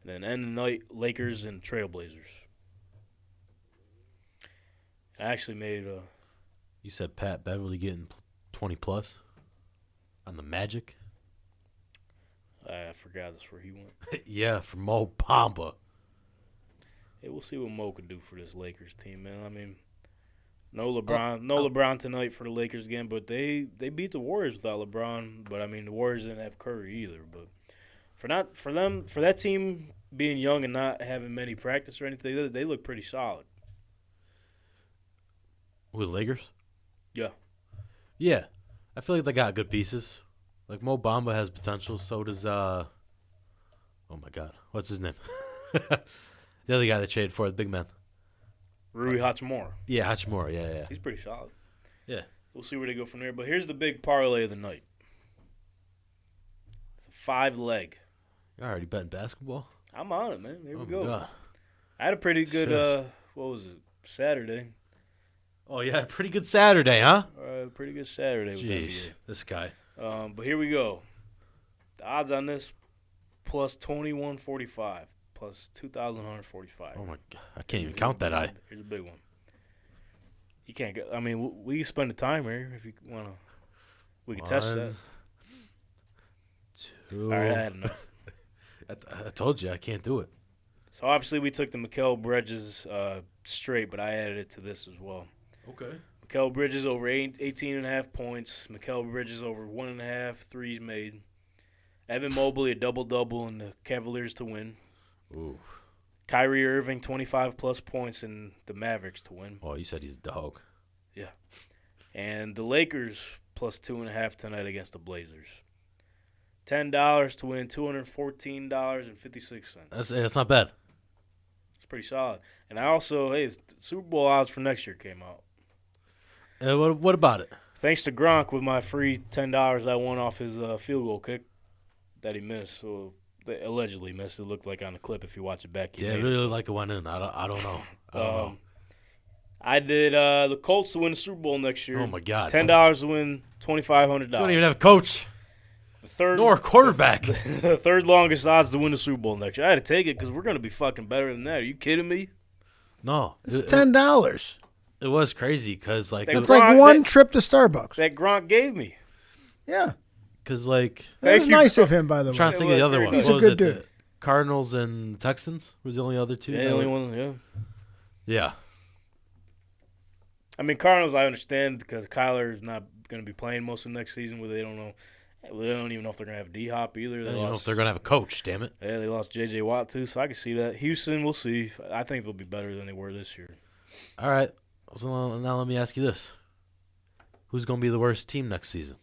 and then end of the night, Lakers and Trailblazers. I actually made You said Pat Beverly getting 20 plus on the Magic. I forgot that's where he went. Yeah, for Mo Bamba. Hey, we'll see what Mo can do for this Lakers team, man. I mean, no LeBron tonight for the Lakers again, but they beat the Warriors without LeBron. But I mean, the Warriors didn't have Curry either. But for that team being young and not having many practice or anything, they look pretty solid. With Lakers? Yeah. Yeah. I feel like they got good pieces. Like Mo Bamba has potential, so does oh my god. What's his name? The other guy that traded for the big man. Rui Hachimura. Yeah, Hachimura, yeah. He's pretty solid. Yeah. We'll see where they go from there. But here's the big parlay of the night. It's a 5-leg. You're already betting basketball? I'm on it, man. Here we go. God. I had a pretty good what was it? Saturday. Oh yeah, pretty good Saturday, huh? Pretty good Saturday with Jeez, NBA. this guy. But here we go. The odds on this plus 2145, plus 2,145. Oh my god, I can't even count that high. Here's a big one. You can't go. I mean, we can spend the time here if you want to. We can test that. 2. All right, I had enough. I told you I can't do it. So obviously we took the Mikal Bridges straight, but I added it to this as well. Okay. Mikal Bridges over 18.5 points. Mikal Bridges over 1.5 threes made. Evan Mobley a double-double and the Cavaliers to win. Ooh. Kyrie Irving 25-plus points and the Mavericks to win. Oh, you said he's a dog. Yeah. And the Lakers plus 2.5 tonight against the Blazers. $10 to win $214.56. That's not bad. It's pretty solid. And I also, Super Bowl odds for next year came out. What about it? Thanks to Gronk with my free $10 I won off his field goal kick that he missed. So they allegedly missed. It looked like on the clip if you watch it back. Yeah, I really like it went in. I don't know. I don't know. I did the Colts to win the Super Bowl next year. Oh my god. $10 to win $2,500. You don't even have a coach. Nor a quarterback. The third longest odds to win the Super Bowl next year. I had to take it because we're going to be fucking better than that. Are you kidding me? No. It's $10. It was crazy because, like... It's like one trip to Starbucks. That Gronk gave me. Yeah. Because, like... That was nice of him, by the way. I'm trying to think of the other one. He's What a was good it? dude. The Cardinals and Texans was the only other two? Yeah, the only one, yeah. Yeah. I mean, Cardinals I understand because Kyler's not going to be playing most of next season where they don't know. They don't even know if they're going to have D-Hop either. I don't know if they're going to have a coach, damn it. Yeah, they lost J.J. Watt, too, so I can see that. Houston, we'll see. I think they'll be better than they were this year. All right. So now let me ask you this. Who's going to be the worst team next season?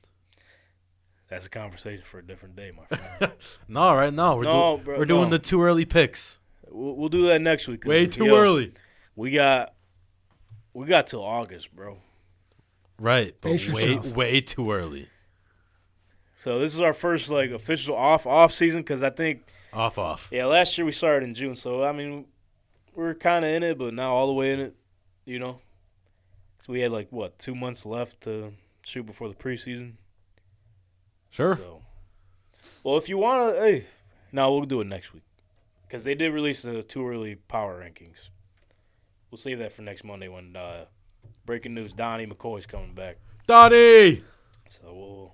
That's a conversation for a different day, my friend. No, right? No, we're doing the too early picks. We'll do that next week. Way too early. We got till August, bro. Right, but Pace yourself. way too early. So this is our first official off season because I think Off. Yeah, last year we started in June, so I mean we're kind of in it, but not all the way in it, you know. So we had 2 months left to shoot before the preseason. Sure. So, well, if you want to, no, we'll do it next week because they did release the too early power rankings. We'll save that for next Monday when breaking news: Donnie McCoy's coming back. Donnie. So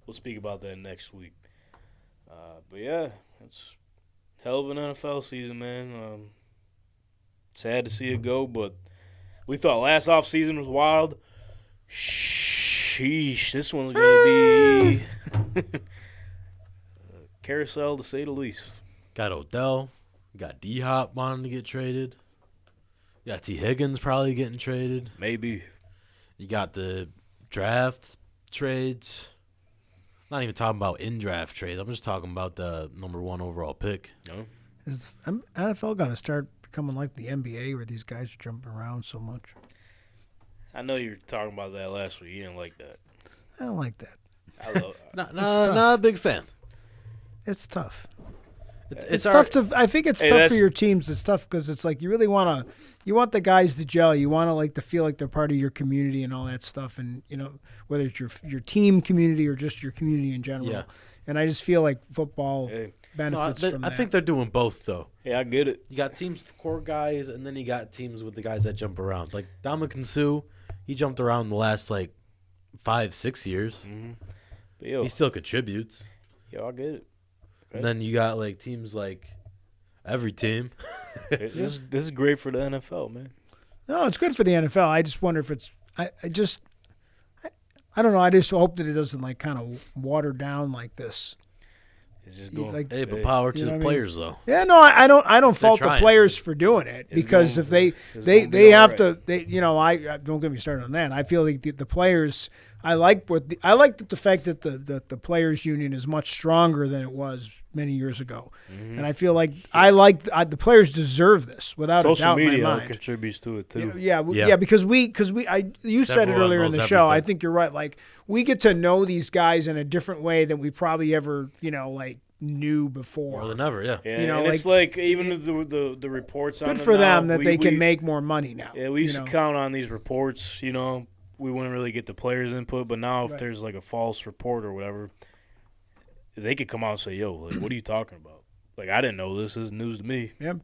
we'll speak about that next week. But yeah, it's hell of an NFL season, man. Sad to see it go, but we thought last offseason was wild. Sheesh, this one's gonna be carousel to say the least. Got Odell. Got D-Hop wanting to get traded. You got T. Higgins probably getting traded. Maybe. You got the draft trades. Not even talking about in-draft trades. I'm just talking about the number 1 overall pick. No. Is the NFL going to start becoming like the NBA where these guys are jumping around so much? I know you were talking about that last week. You didn't like that. I don't like that. I love. Not a big fan. It's tough. It's tough to. I think it's tough for that's- your teams. It's tough because it's like you really want to. You want the guys to gel. You want to feel like they're part of your community and all that stuff. And whether it's your team community or just your community in general. Yeah. And I just feel like football benefits from I that. think they're doing both, though. Yeah, I get it. You got teams with core guys, and then you got teams with the guys that jump around. Like Dominican Sue, he jumped around the last, 5-6 years. Mm-hmm. But yo, He still contributes. I get it. And then you got, teams like every team. This is great for the NFL, man. No, it's good for the NFL. I just wonder if it's. I don't know. I just hope that it doesn't kind of water down like this. It's just going. Hey, but power to You know the what I mean? players, though. Yeah, no, I don't fault the trying. players for doing it It's because going- if they it's they gonna be they all have right. to I don't get me started on that. I feel like the players. I like the fact that the players union is much stronger than it was many years ago, and I feel like the players deserve this without a Social doubt in media my mind. contributes to it too. Yeah, because you said it Everyone earlier in knows the show. I everything. think you're right. Like we get to know these guys in a different way than we probably ever knew before. More than ever, yeah. Yeah, You know, and it's like even the reports on Good it for now, them that we- they can we- make more money now. Yeah, we used you know? to count on these reports. We wouldn't really get the players' input, but now if Right. there's a false report or whatever, they could come out and say, "Yo, what are you talking about? I didn't know this. This is news to me." Yep.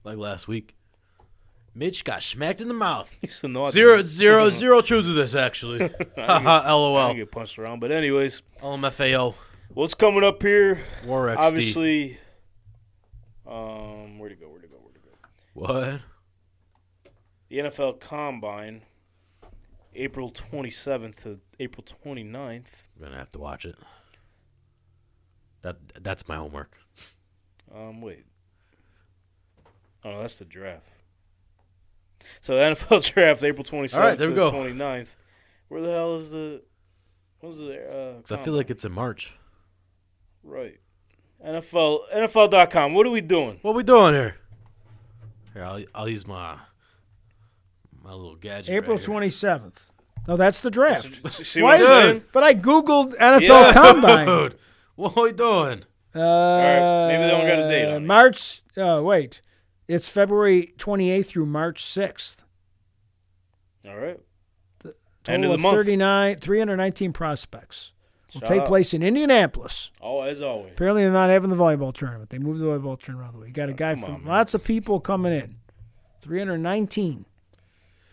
Like last week. Mitch got smacked in the mouth. He said, "No, I Zero didn't." truth to this, actually. I didn't Haha, I LOL. didn't get punched around, but anyways, LMFAO. what's coming up here? War XD. Obviously, where'd it go? What? The NFL Combine, April 27th to April 29th. I'm going to have to watch it. That's my homework. Wait. Oh, that's the draft. So the NFL draft, April 27th All right, there to we go. 29th. Where the hell is the? What's the? Because I feel like it's in March. right. NFL.com. What are we doing? What we doing here? Here, I'll use my little gadget. April right here. 27th. No, that's the draft. See Why what I'm is saying? it? But I googled NFL Yeah, Combine. dude. What are we doing? right, maybe they don't got a date on it. March. Wait, it's February 28th through March 6th. All right. Total End of the of month. 319 prospects will Shout take out. place in Indianapolis. Oh, as always. Apparently, they're not having the volleyball tournament. They moved the volleyball tournament out of the way. You got a guy come from on, man. lots of people coming in. 319.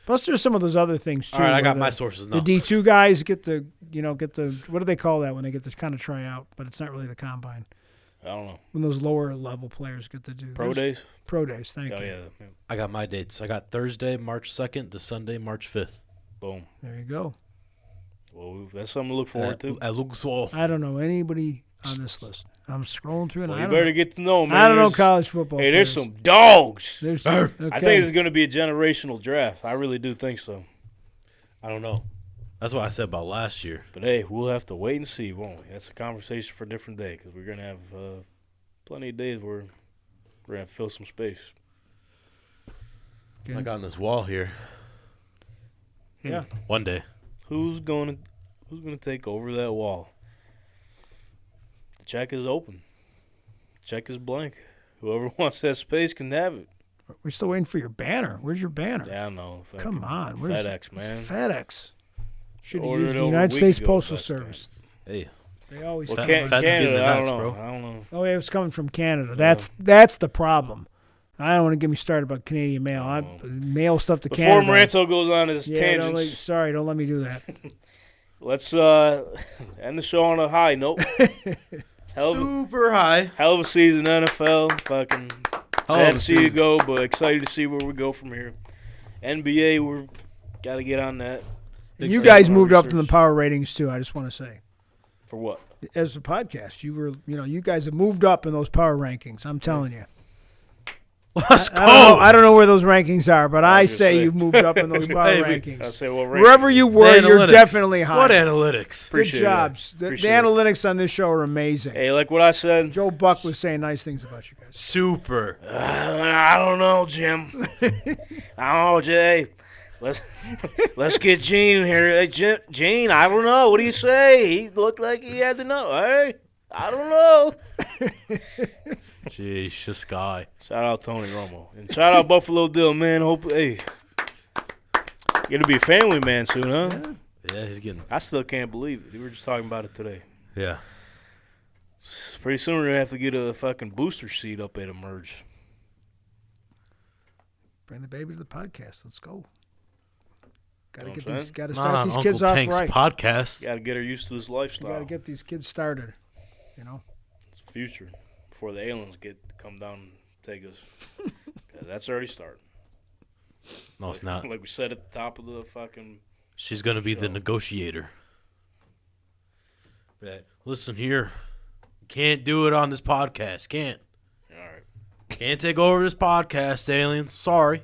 Plus, there's some of those other things too. All right, I where got the- my sources now. The D2 guys get the what do they call that when they get to kind of try out, but it's not really the combine. I don't know. When those lower level players get to do Pro there's- days? Pro days, thank Oh, you. yeah. I got my dates. I got Thursday, March 2nd to Sunday, March 5th. Boom. There you go. Well, that's something to look forward to. At Luxor. I don't know anybody on this list. I'm scrolling through, and Well, I you don't better know. get to know, man. I don't know There's- college football. Hey, there's players. some dogs. There's Arr. okay. I think it's going to be a generational draft. I really do think so. I don't know. That's what I said about last year. But, hey, we'll have to wait and see, won't we? That's a conversation for a different day because we're going to have plenty of days where we're going to fill some space. Okay. Like on this wall here. Yeah. One day. Who's going to take over that wall? The check is open. Check is blank. Whoever wants that space can have it. We're still waiting for your banner. Where's your banner? Yeah, I know. Come on. Where's FedEx, man. FedEx. Should have Ordered used it the over a United week States ago, Postal Betstamp. Service. Hey. They always Well, come Fed- on. Fed's getting Canada, the I don't next, know. bro. I don't know. Oh, yeah, it was coming from Canada. That's the problem. I don't want to get me started about Canadian mail. Mail stuff to Before Canada. Maranto goes on his Yeah, tangents, don't let me do that. let's end the show on a high note. hell, of a, Super high. hell of a season, NFL. Fucking Hell of sad a to see you season. go, but excited to see where we go from here. NBA, we're got to get on that. And you fan guys of our moved up to the research. power ratings too. I just want to say, For what? as a podcast, you guys have moved up in those power rankings. I'm telling you. Let's go. I don't know where those rankings are, but I was gonna say say. you've moved up in those power Hey, I rankings. say, well, Wherever you The were, you're analytics. definitely high. What analytics? Good Appreciate jobs. that. The Appreciate it. analytics on this show are amazing. Hey, like what I said. Joe Buck was saying nice things about you guys. Super. I don't know, Jim. I don't know, Jay. Let's get Gene here. Hey, Gene, I don't know. What do you say? He looked like he had to know. Hey, I don't know. Jeez, this guy. Shout out Tony Romo. And shout out Buffalo Dill, man. Hope, hey, gonna be a family man soon, huh? Yeah, he's getting. I still can't believe it. We were just talking about it today. Yeah. Pretty soon we're gonna have to get a fucking booster seat up at Emerge. Bring the baby to the podcast. Let's go. Got to Know what get I'm these. saying? Got to Not start on these Uncle kids off Tank's right. podcast. Got to get her used to this You lifestyle. got to get these kids started. You know. It's the future before the aliens come down and take us. 'Cause that's already started. No, it's not. Like we said at the top of the fucking. She's gonna be the Show. negotiator. But listen here, can't do it on this podcast. Can't take over this podcast, aliens. Sorry.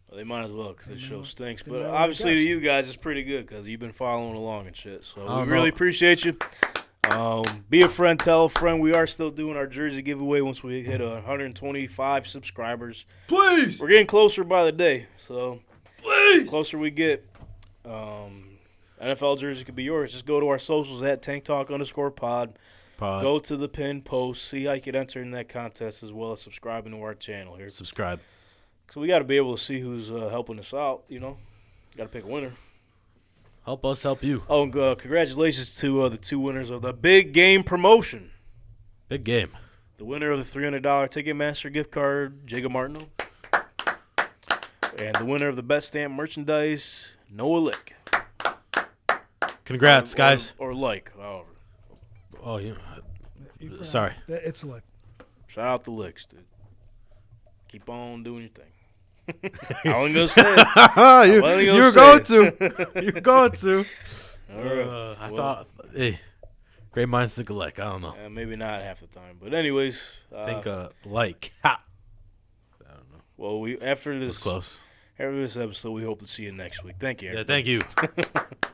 Well, they might as well because this show stinks. they But might as obviously well. to you guys, it's pretty good because you've been following along and shit. So I we don't really know. appreciate you. Be a friend, tell a friend. We are still doing our jersey giveaway once we hit 125 subscribers. Please, We're getting closer by the day. So please. the closer we get, NFL jersey could be yours. Just go to our socials at TankTalk_pod. Go to the pin post. See how you can enter in that contest as well as subscribing to our channel here. Subscribe. So we got to be able to see who's helping us out, you know. Got to pick a winner. Help us help you. Oh, and congratulations to the two winners of the big game promotion. Big game. The winner of the $300 Ticketmaster gift card, Jacob Martineau. And the winner of the Betstamp merchandise, Noah Lick. Congrats, guys. Or like, however. Oh, You sorry. It's like. Shout out to Licks, dude. Keep on doing your thing. I wasn't going to say it. You're going to. You're going to. All right. I thought, hey, great minds think alike. I don't know. Maybe not half the time. But anyways. Think like. Ha. I don't know. Well, after It was this close. episode, we hope to see you next week. Thank you. Yeah, everybody. thank you.